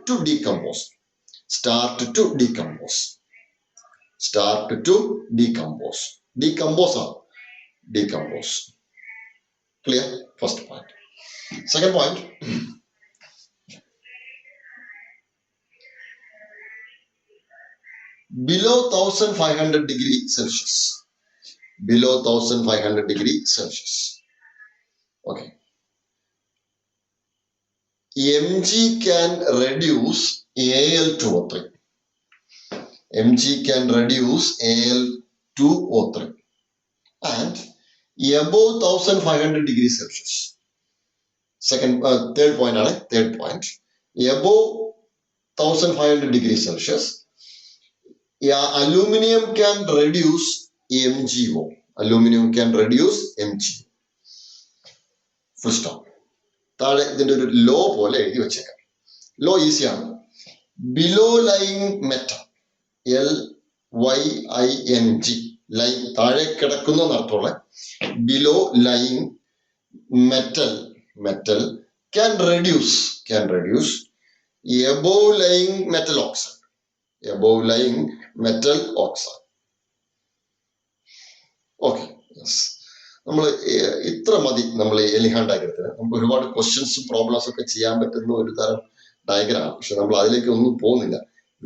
A: to decompose. Clear? First point. Second point, below 1500 degrees Celsius. Okay. Mg can reduce Al2O3. And above 1500 degrees Celsius. Third point. Above 1500 degrees Celsius, aluminum can reduce MgO. Full stop. താഴെ ഇതിന്റെ ഒരു law പോലെ എഴുതി വെച്ചേക്കാം. Law ഈസിയാണ്. Below lying metal, LYING, line താഴെ കിടക്കുന്ന നടത്തുള്ള below lying metal can reduce above lying metal oxide. Okay, yes. നമ്മൾ ഇത്ര മതി. നമ്മൾ എലിഹാൻ ഡയഗ്രത്തിന് നമുക്ക് ഒരുപാട് ക്വസ്റ്റ്യൻസും പ്രോബ്ലംസ് ഒക്കെ ചെയ്യാൻ പറ്റുന്ന ഒരു തരം ഡയഗ്രാം, പക്ഷെ നമ്മൾ അതിലേക്ക് ഒന്നും പോകുന്നില്ല.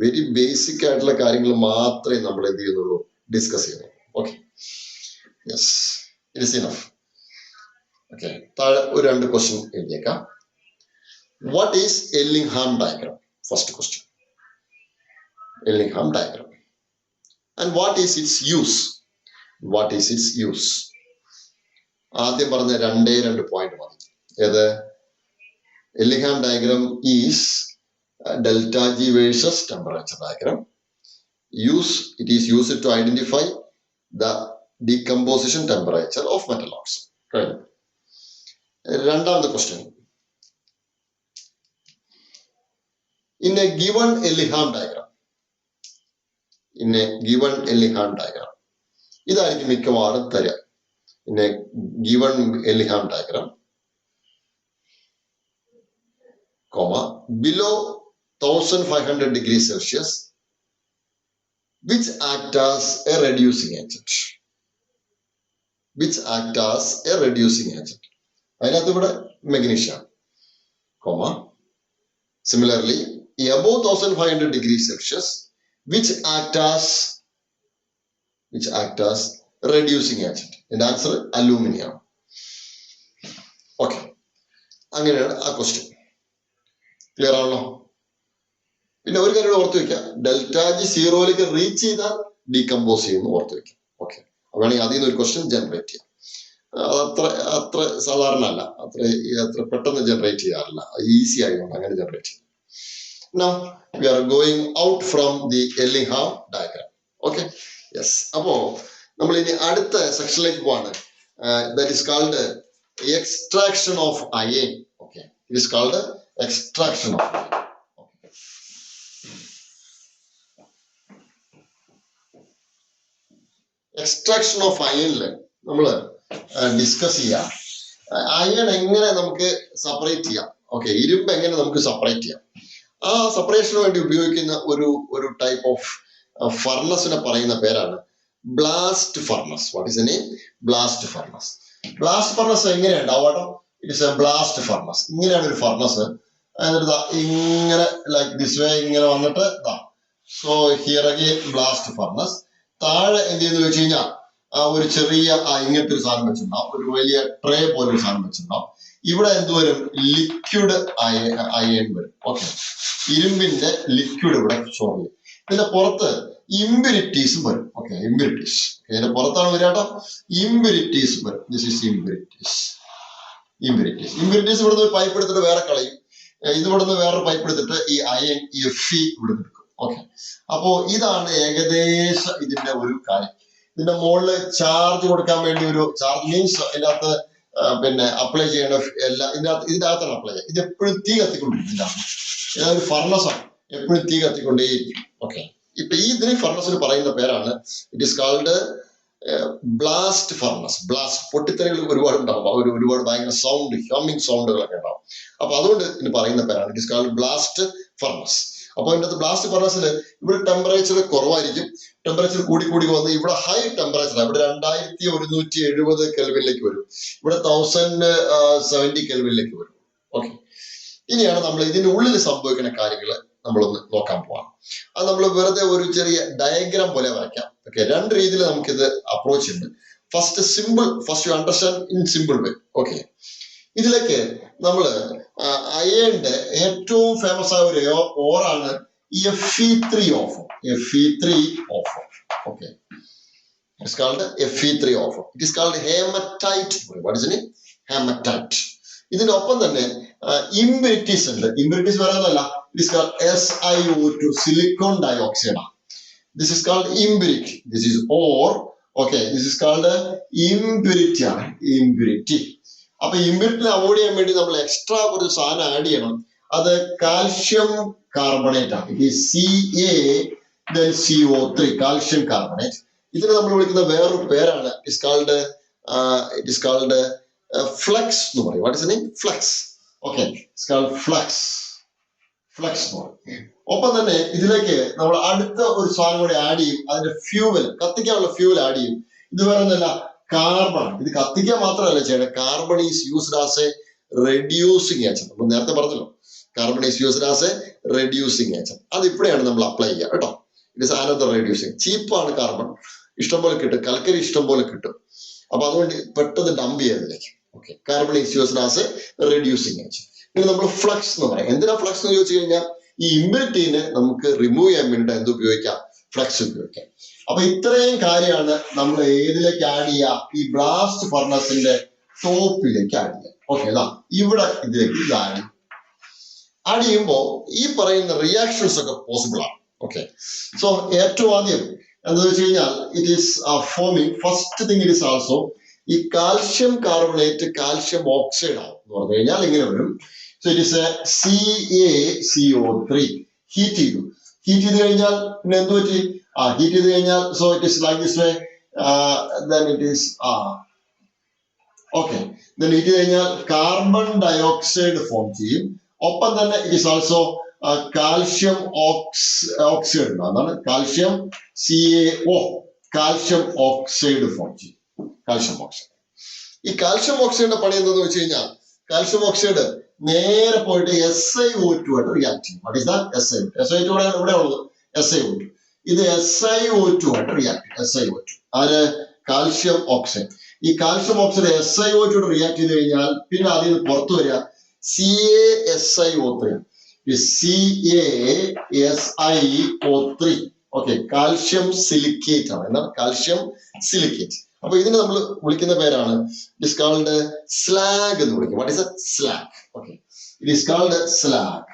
A: വെരി ബേസിക് ആയിട്ടുള്ള കാര്യങ്ങൾ മാത്രമേ നമ്മൾ എന്ത് ചെയ്യുന്നുള്ളൂ, ഡിസ്കസ് ചെയ്യുന്നുള്ളൂ. Okay, yes, it is enough. Okay, താഴെ ഒരു 2 question എഴുതിയേക്കാം. What is Ellingham diagram? First question. Ellingham diagram. And what is its use? ആദ്യം പറഞ്ഞ 2 പോയിന്റ് മതി. ഏത്? Ellingham diagram is delta G versus temperature diagram. It is used to identify the decomposition temperature of metal oxide. Right. രണ്ടാമത്തെ question. In a given Ellingham diagram, ഇതായിരിക്കും മിക്കവാറും തരിക. In a given Ellingham diagram, below 1500 degrees Celsius, which act as a reducing agent. അതിനകത്ത് ഇവിടെ magnesium. comma. Similarly, above 1500 degrees Celsius, which act as reducing agent. And answer aluminium. Okay. അങ്ങനെയാണ് ആ question. Clear ആണല്ലോ? പിന്നെ ഒരു കാര്യം ഓർത്ത് വെക്കുക, ഡെൽറ്റ ജി സീറോയിലേക്ക് റീച്ച് ചെയ്താൽ ഡീകമ്പോസ് ചെയ്യുന്നു ഓർത്ത് വെക്കുക. ഓക്കെ, വേണമെങ്കിൽ അതിൽ നിന്ന് ഒരു ക്വസ്റ്റ്യൻ ജനറേറ്റ് ചെയ്യാം. അത്ര സാധാരണ അല്ല, അത്ര പെട്ടെന്ന് ജനറേറ്റ് ചെയ്യാറില്ല, ഈസി ആയതുകൊണ്ട് അങ്ങനെ ജനറേറ്റ് ചെയ്യും. Now we are going out from the Ellingham diagram. Okay, yes. അപ്പോ നമ്മൾ ഇനി അടുത്ത സെക്ഷനിലേക്ക് പോവാണ്. That is called extraction of iron. Okay, it is called extraction of iron. Okay. Extraction of iron നമ്മൾ ഡിസ്കസ് ചെയ്യാം. അയൺ എങ്ങനെ നമുക്ക് സെപ്പറേറ്റ് ചെയ്യാം. ഓക്കെ, ഇരുമ്പ് എങ്ങനെ നമുക്ക് സെപ്പറേറ്റ് ചെയ്യാം. ആ സെപ്പറേഷന് വേണ്ടി ഉപയോഗിക്കുന്ന ഒരു ടൈപ്പ് ഓഫ് ഫർണസിനെ പറയുന്ന പേരാണ് blast furnace. What is the name? Blast furnace. Blast furnace എങ്ങനെയാണ് ഉണ്ടാവാട്ടോ? It is a blast furnace. ഇങ്ങനെയാണ് ഒരു ഫർണസ്. എന്നിട്ട് ഇങ്ങനെ ലൈക്ക് ദിസ് വേ ഇങ്ങനെ വന്നിട്ട് so here again blast furnace. താഴെ എന്ത് ചെയ്യുന്നു വെച്ച് കഴിഞ്ഞാൽ ഒരു ചെറിയ ഇങ്ങനത്തെ ഒരു സാധനം വെച്ചിട്ടുണ്ടാവും, ഒരു വലിയ ട്രേ പോലെ ഒരു സാധനം വെച്ചിട്ടുണ്ടാവും. ഇവിടെ എന്ത് വരും? ലിക്വിഡ് അയൺ വരും. ഓക്കെ, ഇരുമ്പിന്റെ ലിക്വിഡ് ഇവിടെ സ്റ്റോർ ചെയ്യും. ഇതിന്റെ പുറത്ത് ഇമ്പ്യൂരിറ്റീസും വരും. ഓക്കെ, ഇമ്പ്യൂരിറ്റീസ് ഇതിന്റെ പുറത്താണ് വരാട്ടോ. ഇമ്പ്യൂരിറ്റീസ് വരും. This is impurities. ഇമ്പ്യൂരിറ്റീസ് ഇവിടുന്ന് ഒരു പൈപ്പ് എടുത്തിട്ട് വേറെ കളയും. ഇത് ഇവിടുന്ന് വേറെ പൈപ്പ് എടുത്തിട്ട് ഈ അയൺ Fe ഇവിടെ എടുക്കും. ഓക്കെ, അപ്പോ ഇതാണ് ഏകദേശം ഇതിന്റെ ഒരു കാര്യം. ഇതിന്റെ മുകളിൽ ചാർജ് കൊടുക്കാൻ വേണ്ടി ഒരു ചാർജ് മീൻസ് ഇതിന്റെ അകത്ത് പിന്നെ അപ്ലൈ ചെയ്യണ എല്ലാം ഇതിന്റെ അകത്താണ് അപ്ലൈ ചെയ്യുക. ഇത് എപ്പോഴും തീ കത്തിക്കൊണ്ടിരിക്കും. ഇതിന്റെ അകത്ത് ഇതൊരു ഫർണസാണ്, എപ്പോഴും തീ കത്തിക്കൊണ്ടേയിരിക്കും. ഓക്കെ, ഇപ്പൊ ഇതിന് ഫർണസിന് പറയുന്ന പേരാണ് it is called blast furnace. Blast പൊട്ടിത്തെറികൾ ഒരുപാട് ഉണ്ടാവും, ഒരുപാട് ഭയങ്കര സൗണ്ട്, ഹമ്മിങ് സൗണ്ടുകളൊക്കെ ഉണ്ടാവും. അപ്പൊ അതുകൊണ്ട് ഇതിന് പറയുന്ന പേരാണ് it is called blast furnace. അപ്പൊ ഇതിനകത്ത് ബ്ലാസ്റ്റ് ഫർണസിൽ ഇവിടെ ടെമ്പറേച്ചർ കുറവായിരിക്കും, ടെമ്പറേച്ചർ കൂടി വന്ന് ഇവിടെ ഹൈ ടെമ്പറേച്ചർ, ഇവിടെ 2170 കെൽവിനിലേക്ക് വരും, ഇവിടെ 1070 കെൽവിനിലേക്ക് വരും. ഓക്കെ, ഇനിയാണ് നമ്മൾ ഇതിന്റെ ഉള്ളിൽ സംഭവിക്കുന്ന കാര്യങ്ങൾ നമ്മളൊന്ന് നോക്കാൻ പോവാം. അത് നമ്മൾ വെറുതെ ഒരു ചെറിയ ഡയഗ്രാം പോലെ വരയ്ക്കാം. ഓക്കെ, രണ്ട് രീതിയിൽ നമുക്കിത് അപ്രോച്ച് ഉണ്ട്. First you understand in simple way. Okay, ഇതിലേക്ക് നമ്മള് അയണിന്റെ ഏറ്റവും ഫേമസ് ആയ ഒരു ഓറാണ് Fe3 ഓഫ്. Fe3 ഓഫ്. ഓക്കെ, ഇറ്റ്സ് കാൾഡ് Fe3 ഓഫ്. It is called haematite. What is it? Haematite. ഇതിനൊപ്പം തന്നെ ഇമ്പ്യൂരിറ്റീസ് ഉണ്ട്. ഇമ്പ്യൂരിറ്റീസ് പറയുന്നതല്ല, it is called SiO2, silicon dioxide. This is called impurity. This is ore. Okay, this is called impurity ആണ്. Impurity. അപ്പൊ ഇമ്പ്യൂരിറ്റിനെ avoid ചെയ്യാൻ വേണ്ടി നമ്മൾ എക്സ്ട്രാ കുറച്ച് സാധനം ആഡ് ചെയ്യണം. അത് കാൽഷ്യം കാർബണേറ്റ് ആണ്. It is CaCO3, calcium carbonate. ഇതിനെ നമ്മൾ വിളിക്കുന്ന വേറൊരു പേരാണ് ഇറ്റ് ഈസ് കാൾഡ് ഫ്ലക്സ് എന്ന് പറയും. What is name? Flux. Okay, it's called flux എന്ന് പറയും. ഒപ്പം തന്നെ ഇതിലേക്ക് നമ്മൾ അടുത്ത ഒരു സാധനം കൂടി ആഡ് ചെയ്യും. അതിന്റെ ഫ്യൂവൽ, കത്തിക്കാനുള്ള ഫ്യൂവൽ ആഡ് ചെയ്യും. ഇത് വേറെ ഒന്നല്ല, കാർബൺ. ഇത് കത്തിക്കാൻ മാത്രമല്ല ചെയ്യണം, carbon is used as a reducing agent. നമ്മൾ നേരത്തെ പറഞ്ഞല്ലോ, carbon is used as a reducing agent. അത് ഇപ്പോഴാണ് നമ്മൾ അപ്ലൈ ചെയ്യുക കേട്ടോ. It is another reducing. ചീപ്പാണ് കാർബൺ, ഇഷ്ടംപോലെ കിട്ടും, കൽക്കരി ഇഷ്ടംപോലെ കിട്ടും. അപ്പൊ അതുകൊണ്ട് പെട്ടെന്ന് ഡംപ് ചെയ്തതിലേക്ക്. Okay, carbon is used as a reducing agent. പിന്നെ നമ്മൾ ഫ്ലക്സ് എന്ന് പറയാം. എന്തിനാ ഫ്ലക്സ് എന്ന് ചോദിച്ചു കഴിഞ്ഞാൽ ഈ ഇമ്പ്യൂരിറ്റീനെ നമുക്ക് റിമൂവ് ചെയ്യാൻ വേണ്ടിയിട്ട് എന്ത് ഉപയോഗിക്കാം? ഫ്ലക്സ് ഉപയോഗിക്കാം. അപ്പൊ ഇത്രയും കാര്യമാണ് നമ്മൾ ഏതിലേക്ക് ആഡ് ചെയ്യുക? ഈ ബ്ലാസ്റ്റ് ഫർണസിന്റെ ടോപ്പിലേക്ക് ആഡ് ചെയ്യുക. ഓക്കെ, ഇവിടെ ഇതിലേക്ക് ആഡ് ചെയ്യുമ്പോൾ ഈ പറയുന്ന റിയാക്ഷൻസ് ഒക്കെ പോസിബിൾ ആണ്. ഓക്കെ, സോ ഏറ്റവും ആദ്യം എന്താ വെച്ച് കഴിഞ്ഞാൽ it is forming, first thing it is also ഈ കാൽഷ്യം കാർബണേറ്റ് കാൽഷ്യം ഓക്സൈഡ് ആവും എന്ന് പറഞ്ഞു കഴിഞ്ഞാൽ ഇങ്ങനെ വരും. So it is a CaCO3. Heat ചെയ്ത് കഴിഞ്ഞാൽ പിന്നെ എന്ത് പറ്റി? ഹീറ്റ് ചെയ്ത് കഴിഞ്ഞാൽ so it is like this way. then it is okay, then heat ചെയ്ത് കഴിഞ്ഞാൽ കാർബൺ ഡയോക്സൈഡ് ഫോം ചെയ്യും. ഒപ്പം തന്നെ it is also calcium oxide ഉണ്ട്. അതാണ് calcium CaO, calcium oxide form ചെയ്യും. Calcium oxide. ഈ കാൽഷ്യം ഓക്സൈഡിന്റെ പണി എന്താന്ന് വെച്ച് കഴിഞ്ഞാൽ കാൽഷ്യം ഓക്സൈഡ് നേരെ പോയിട്ട് SiO2 ആയിട്ട് റിയാക്ട് ചെയ്യും. What is that? SiO2. SiO2 ഇവിടെ ഉള്ളത് SiO2. ഇത് SiO2 ആയിട്ട് റിയാക്ട് ചെയ്യും. SiO2 ആര്? Calcium oxide. ഈ കാൽഷ്യം ഓക്സൈഡ് SiO2 റിയാക്ട് ചെയ്ത് കഴിഞ്ഞാൽ പിന്നെ അതിൽ നിന്ന് പുറത്തു വരിക CaSiO3. CaSiO3. Okay, calcium silicate ആണ്. എന്താണ്? Calcium silicate. അപ്പൊ ഇതിന് നമ്മൾ വിളിക്കുന്ന പേരാണ് ഇറ്റ് ഇസ് കോൾഡ് സ്ലാഗ് എന്ന് വിളിക്കും. What is slag? Okay, it is called slag.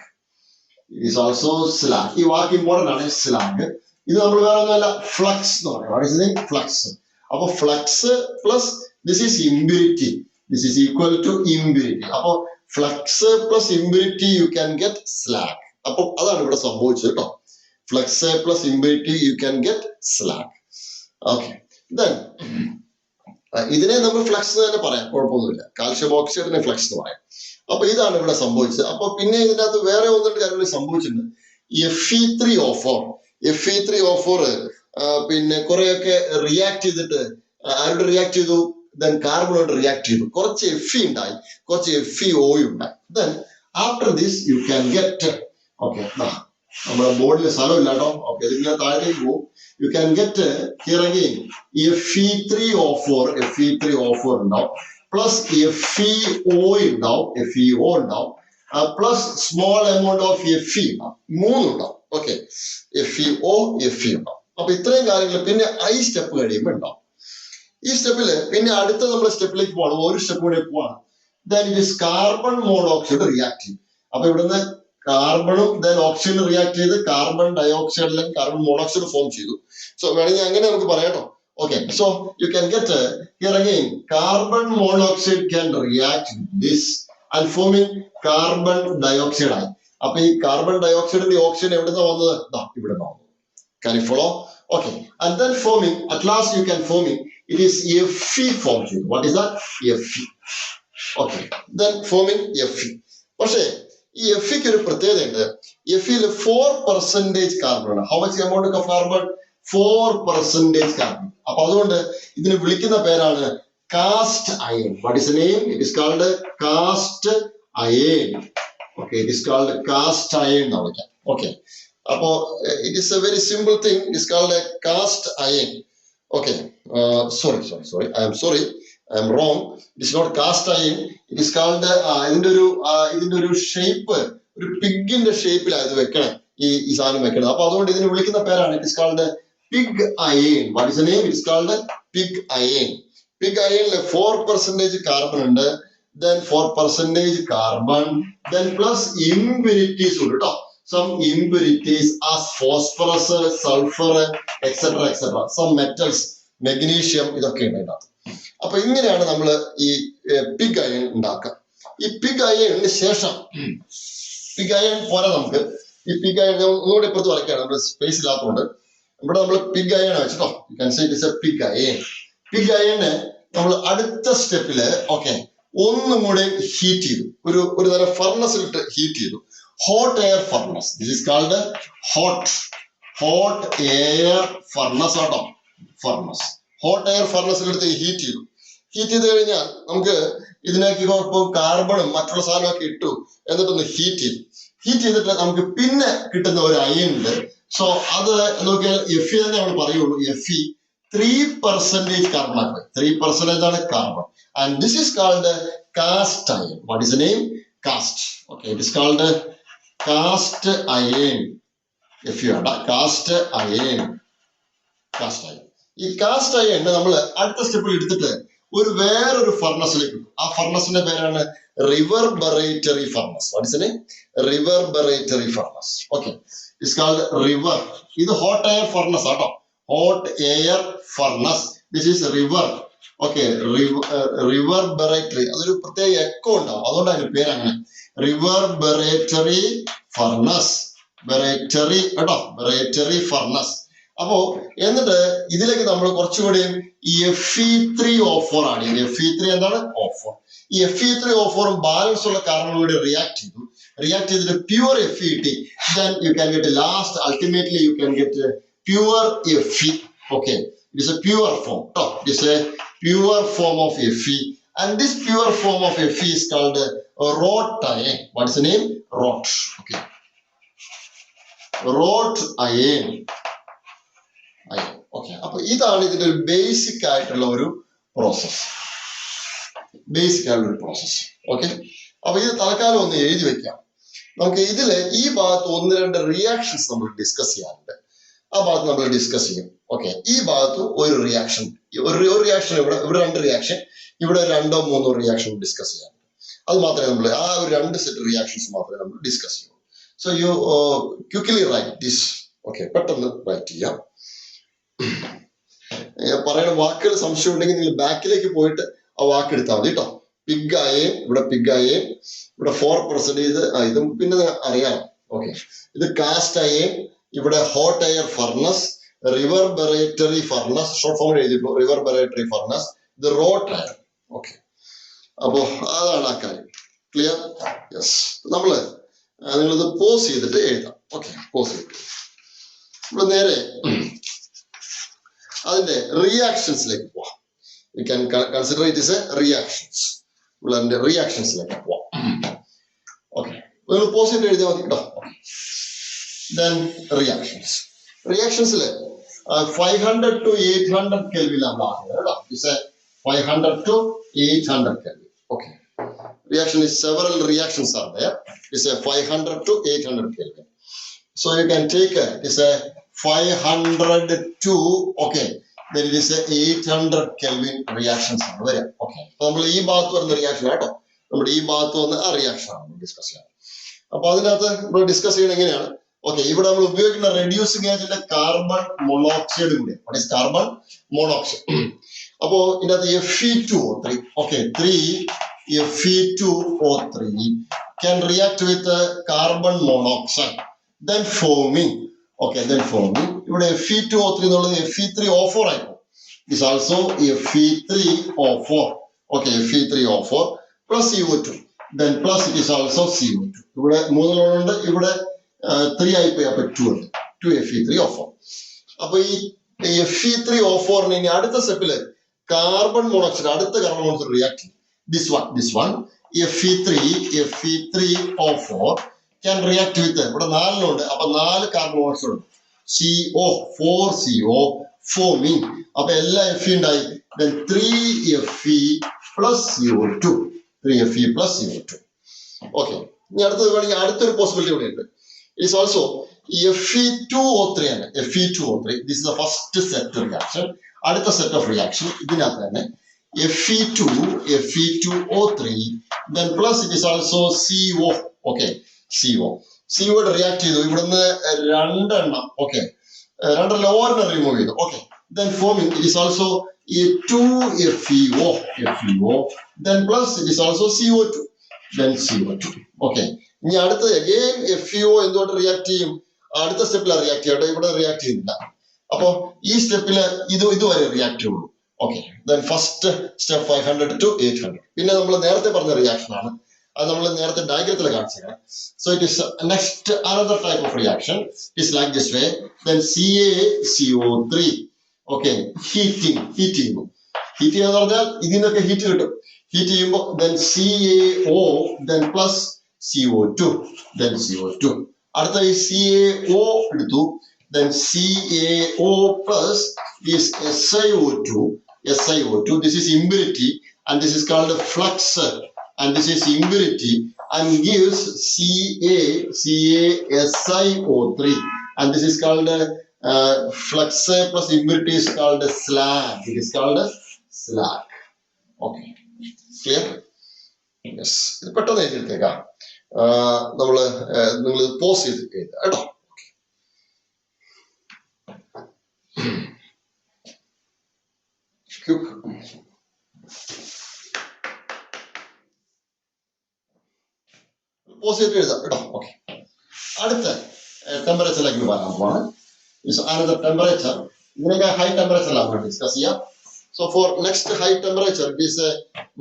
A: It is also slag. ഈ വാക്ക് ഇമ്പോർട്ടന്റ് ആണ്, സ്ലാഗ്. ഇത് നമ്മൾ വേറെ ഒന്നുമല്ല, ഫ്ലക്സ് എന്ന് പറയും. What is flux? അപ്പൊ flux plus this is impurity, this is equal to impurity. അപ്പൊ flux plus impurity you can get slag. അപ്പൊ അതാണ് ഇവിടെ സംഭവിച്ചത് കേട്ടോ. Flux plus impurity you can get slag. Okay, then ഇതിനെ നമ്മൾ ഫ്ലക്സ് തന്നെ പറയാം, കുഴപ്പമൊന്നുമില്ല. കാൽഷ്യം ഓക്സൈഡിനെ ഫ്ലക്സ് എന്ന് പറയാം. അപ്പൊ ഇതാണ് ഇവിടെ സംഭവിച്ചത്. അപ്പൊ പിന്നെ ഇതിനകത്ത് വേറെ ഒന്നിട്ട് കാര്യങ്ങൾ സംഭവിച്ചിട്ടുണ്ട്. Fe3O4 പിന്നെ കുറെയൊക്കെ റിയാക്ട് ചെയ്തിട്ട് ആരോട് റിയാക്ട് ചെയ്തു? ദെൻ കാർബണോട് റിയാക്ട് ചെയ്തു. കുറച്ച് Fe ഉണ്ടായി, കുറച്ച് FeO ഉണ്ടായി. Then after this you can get, okay, നമ്മുടെ ബോർഡിൽ സ്ഥലമില്ല കേട്ടോ. ഓക്കെ, ഇതിങ്ങനെ താഴേക്ക് പോകും. U can get here again Fe3O4 ഉണ്ടാവും, പ്ലസ് FeO ഉണ്ടാവും, plus small amount of Fe ഉണ്ടാവും. 3 ഉണ്ടാവും. ഓക്കെ, FeO, Fe ഉണ്ടാവും. അപ്പൊ ഇത്രയും കാര്യങ്ങൾ പിന്നെ I സ്റ്റെപ്പ് കഴിയുമ്പോൾ ഉണ്ടാവും. ഈ സ്റ്റെപ്പില് പിന്നെ അടുത്ത നമ്മൾ സ്റ്റെപ്പിലേക്ക് പോകണം. ഒരു സ്റ്റെപ്പ് കൂടെ പോവാണ്. Then it is carbon monoxide react ചെയ്യും. അപ്പൊ ഇവിടുന്ന് കാർബണും ദെൻ ഓക്സിജനും റിയാക്ട് ചെയ്ത് കാർബൺ ഡയോക്സൈഡിലും കാർബൺ മോണോക്സൈഡ് ഫോം ചെയ്തു. സോ വേണമെങ്കിൽ അങ്ങനെ നമുക്ക് പറയാട്ടോ. Okay, so you can get here again carbon monoxide can react this and forming carbon dioxide ആയി. അപ്പൊ ഈ കാർബൺ ഡയോക്സൈഡിന്റെ ഓക്സിജൻ എവിടുന്ന വന്നത്? ഇവിടെ വന്നത്. Can you follow? Okay, and then forming, at last you can forming, it is Fe form ചെയ്തു. What is that? Fe. Okay, then forming Fe. പക്ഷേ ഈ Feക്ക് ഒരു പ്രത്യേകത ഉണ്ട്. Feയിൽ 4% കാർബൺ ആണ്. How much amount of carbon? 4% carbon. അപ്പൊ അതുകൊണ്ട് ഇതിന് വിളിക്കുന്ന പേരാണ് cast iron. What is the name? It is called cast iron. Okay, it is called cast iron എന്ന് വിളിക്കാം. Okay, അപ്പോ it is a very simple thing. It is called a cast iron. Okay, sorry, I am sorry, I am wrong. It is not cast iron. It is called ഇതിന്റെ ഒരു shape, ഒരു പിഗിന്റെ ഷേപ്പിലാണ് ഇത് വെക്കണം, ഈ സാധനം വെക്കണം. അപ്പൊ അതുകൊണ്ട് ഇതിന് വിളിക്കുന്ന പേരാണ് it is called pig iron. What is the name? It is called pig iron. Pig അയണിൽ 4% കാർബൺ ഉണ്ട്, then 4% carbon, then plus impurities ഉണ്ട് കേട്ടോ. Some impurities as phosphorus, sulfur, etc. Some metals, magnesium, ഇതൊക്കെ ഉണ്ട് അതിനകത്ത്. അപ്പൊ ഇങ്ങനെയാണ് നമ്മൾ ഈ പിഗ് അയൺ ഉണ്ടാക്കുക. ഈ പിഗ് അയണിന് ശേഷം പിഗ് അയൺ പോരാ നമുക്ക്. ഈ പിഗ് അയൺ ഒന്നുകൂടെ ഇപ്പുറത്ത് വരയ്ക്കുകയാണ്, നമ്മുടെ സ്പേസ് ഇല്ലാത്തതുകൊണ്ട്. ഇവിടെ നമ്മൾ പിഗ് അയൺ വെച്ചിട്ടോ, U can say it is A pig iron. Pig iron നമ്മൾ അടുത്ത സ്റ്റെപ്പില് ഓക്കെ ഒന്നും കൂടെ ഹീറ്റ് ചെയ്തു, ഒരു തരം ഫർണസിലിട്ട് ഹീറ്റ് ചെയ്തു. Hot air furnace. This is called hot air furnace ആട്ടോ. ഫർണസ് ഹോട്ട് എയർ ഫർണസിലെടുത്ത് ഹീറ്റ് ചെയ്തു. ഹീറ്റ് ചെയ്ത് കഴിഞ്ഞാൽ നമുക്ക് ഇതിനേക്ക് ഇപ്പം കാർബണും മറ്റുള്ള സാധനമൊക്കെ ഇട്ടു, എന്നിട്ടൊന്ന് ഹീറ്റ് ചെയ്തിട്ട് നമുക്ക് പിന്നെ കിട്ടുന്ന ഒരു അയൺ ഉണ്ട്. സോ അത് നോക്കിയാൽ Fe തന്നെ നമ്മൾ പറയുള്ളൂ. Fe 3% കാർബൺ ആക്കുക. 3% ആണ് carbon. And this is called cast iron. What is the name? Cast. Okay, it is called cast iron. If you are cast iron. ഈ കാസ്റ്റ് അയൺ നമ്മൾ അടുത്ത സ്റ്റെപ്പിൽ എടുത്തിട്ട് വേറൊരു ഫർണസിലേക്ക് ഇട്ടു. ആ ഫർണസിന്റെ പേരാണ് reverberatory furnace. What is the name? Reverberatory furnace. Okay, it's called river. ഇത് ഹോട്ട് എയർ ഫർണസ് ആട്ടോ. Hot air furnace. This is river. Okay, reverberatory. അതൊരു പ്രത്യേക എക്കോ ഉണ്ടാവും, അതുകൊണ്ട് അതിന്റെ പേര് അങ്ങനെ റിവർബറേറ്ററി ഫർണസ്. ബറേറ്ററി കേട്ടോ, ബറേറ്ററി ഫർണസ്. അപ്പോ എന്നിട്ട് ഇതിലേക്ക് നമ്മൾ കുറച്ചുകൂടിയും ഈ Fe3O4 ആണ്. Fe3 എന്താണ്? O4. ഈ Fe3O4 ബാലൻസ് ഉള്ള കാർബൺ കൂടി റിയാക്ട് ചെയ്തിട്ട് പ്യൂർ Fe കിട്ടി. Then you can get last, ultimately you can get pure Fe. Okay, it is a pure form. It is a pure form of Fe, and this pure form of Fe is called wrought iron. What is the name? Wrought. Okay. Wrought iron. Okay. അപ്പോൾ ഇതാണ് ഇതിന്റെ ഒരു basic ആയിട്ടുള്ള ഒരു process. Basic ആയിട്ടുള്ള ഒരു process. Okay. അപ്പൊ ഇത് തൽക്കാലം ഒന്ന് എഴുതി വെക്കാം. നമുക്ക് ഇതില് ഈ ഭാഗത്ത് 1-2 റിയാക്ഷൻസ് നമ്മൾ ഡിസ്കസ് ചെയ്യാറുണ്ട്. ആ ഭാഗത്ത് നമ്മൾ ഡിസ്കസ് ചെയ്യും. ഓക്കെ. ഈ ഭാഗത്ത് ഒരു റിയാക്ഷൻ, ഒരു റിയാക്ഷൻ, ഇവിടെ 2 റിയാക്ഷൻ, ഇവിടെ 2-3 റിയാക്ഷൻ ഡിസ്കസ് ചെയ്യാറുണ്ട്. അത് മാത്രമേ നമ്മൾ ആ ഒരു 2 സെറ്റ് റിയാക്ഷൻസ് മാത്രമേ നമ്മൾ ഡിസ്കസ് ചെയ്യൂ. So you quickly write this. Okay. പെട്ടെന്ന് റൈറ്റ് ചെയ്യാം. പറയുന്ന വാക്കുകൾ സംശയം ഉണ്ടെങ്കിൽ നിങ്ങൾ ബാക്കിലേക്ക് പോയിട്ട് ആ വാക്ക് എടുത്താൽ മതി കേട്ടോ. പിഗ് അയേൺ, ഇവിടെ പിഗ് അയേൺ, ഇവിടെ 4% ഇതും പിന്നെ അറിയാം. ഓക്കെ. ഇത് കാസ്റ്റ് അയേൺ, ഇവിടെ hot air furnace, reverberatory furnace, short form എഴുതിയിട്ടുള്ളൂ, റിവർബറേറ്ററി ഫർണസ്, ഇത് റോട്ട് അയൺ. ഓക്കെ. അപ്പോ അതാണ് ആ കാര്യം. ക്ലിയർ? യെസ്. നിങ്ങളിത് പോസ് ചെയ്തിട്ട് എഴുതാം. ഓക്കെ. പോസ് ചെയ്തിട്ട് നമ്മൾ നേരെ അതിന്റെ റിയാക്ഷൻസിലേക്ക് പോവാം. We can consider it as a reactions. നമ്മൾ അതിന്റെ റിയാക്ഷൻസിലേക്ക് പോവാം. ഓക്കെ. നിങ്ങൾ പോസ് ചെയ്തിട്ട് എഴുതിയാൽ മതി കേട്ടോ. Then reactions. Reactions 500 to 800 Kelvin കേട്ടോ. It's a 500 to 800 Kelvin. Okay. Reaction is several reactions are there. It's a 500 to 800 Kelvin. So you can take it's a 500 to, okay, then it is a 800 Kelvin reactions ആണ് വരിക. Okay. അപ്പൊ നമ്മൾ ഈ ഭാഗത്ത് വരുന്ന reaction കേട്ടോ. നമ്മുടെ ഈ ഭാഗത്ത് വന്ന ആ റിയാക്ഷൻ ആണ് ഡിസ്കസ് ചെയ്യാം. അപ്പൊ അതിനകത്ത് നമ്മൾ ഡിസ്കസ് ചെയ്യണം എങ്ങനെയാണ്? ഓക്കെ. ഇവിടെ നമ്മൾ ഉപയോഗിക്കുന്ന റെഡ്യൂസിംഗ് ഏജന്റ് കാർബൺ മോണോക്സൈഡ് കൂടി. What is carbon monoxide? അപ്പോ ഇതിനകത്ത് Fe2O3, okay, 3 Fe2O3 can react with carbon monoxide, then forming. Okay, then forming. ഇവിടെ Fe2O3 എന്നുള്ളത് Fe3O4 ആയിരിക്കും. Is also Fe3O4. Okay, Fe3O4 plus CO2. Then plus it is also CO2. ഇവിടെ 3 ഉണ്ട്, ഇവിടെ 3 ആയിപ്പോയി. അപ്പൊ 2 Fe3O4. അപ്പൊ ഈ Fe3O4 ഇനി അടുത്ത സ്റ്റെപ്പില് കാർബൺ മോണോക്സൈഡ്, അടുത്ത കാർബൺ മോണോക്സൈഡ് റിയാക്ട് ചെയ്യും. This one Fe3O4 can react with ഇവിടെ 4 ഉണ്ട്. അപ്പൊ 4 കാർബൺ മോണോക്സൈഡ് ഉണ്ട്. CO4CO forming. അപ്പൊ എല്ലാ Fe ഉണ്ടായി. Then 3Fe plus CO2. 3Fe plus CO2. Okay. ഇനി അടുത്തത് വേണമെങ്കിൽ അടുത്തൊരു പോസിബിലിറ്റി കൂടെ ഉണ്ട്. It's also Fe2O3 ആണ്. Fe2O3. This is the first set reaction. അടുത്ത സെറ്റ് ഓഫ് റിയാക്ഷൻ ഇതിനകത്ത് തന്നെ Fe2O3, then plus it is also CO. Okay, CO react ചെയ്തു. ഇവിടുന്ന് 2 എണ്ണം, ഓക്കെ, 2 ലോവറിനെ റിമൂവ് ചെയ്തു. Okay. then forming it is also a 2FeO, then plus it is also CO2, then CO2. Okay. ഇനി അടുത്ത again FeO എന്തുകൊണ്ട് react ചെയ്യും? അടുത്ത സ്റ്റെപ്പിൽ റിയാക്ട് ചെയ്യട്ടെ, ഇവിടെ റിയാക്ട് ചെയ്യുന്നില്ല. അപ്പോ ഈ സ്റ്റെപ്പില് ഇതുവരെ റിയാക്ട് ചെയ്യുള്ളൂ. Okay. then first step 500 to 800. പിന്നെ നമ്മൾ നേരത്തെ പറഞ്ഞ റിയാക്ഷൻ ആണ്. അത് നമ്മൾ നേരത്തെ ഡയഗ്രത്തിൽ കാണിച്ചതാണ്. So it is next another type of reaction. It's like this way. then CaCO3. Okay. Heating എന്ന് പറഞ്ഞാൽ ഇതിനൊക്കെ ഹീറ്റ് കിട്ടും. ഹീറ്റ് ചെയ്യുമ്പോൾ then CaO, then plus CO2, then CO2. അടുത്ത ഈ CaO എടുത്തു. then CaO plus is SiO2. This is impurity and this is called flux, and this is impurity and gives CaSiO3, and this is called flux plus impurity is called slag. It is called slag. Okay. Clear? Yes. ഇത് പെട്ടെന്ന് എഴുതിയേക്കാം. നിങ്ങൾ pose ചെയ്ത് കേട്ടോ. Pose ചെയ്തിട്ട് എഴുതാം കേട്ടോ. Okay. അടുത്ത ടെമ്പറേച്ചറിലേക്ക് പറയാൻ പോവാണ്. Another temperature. ഇതിനൊക്കെ ഹൈ ടെമ്പറേച്ചറിലാണ് ഡിസ്കസ് ചെയ്യാം. So for next high temperature it is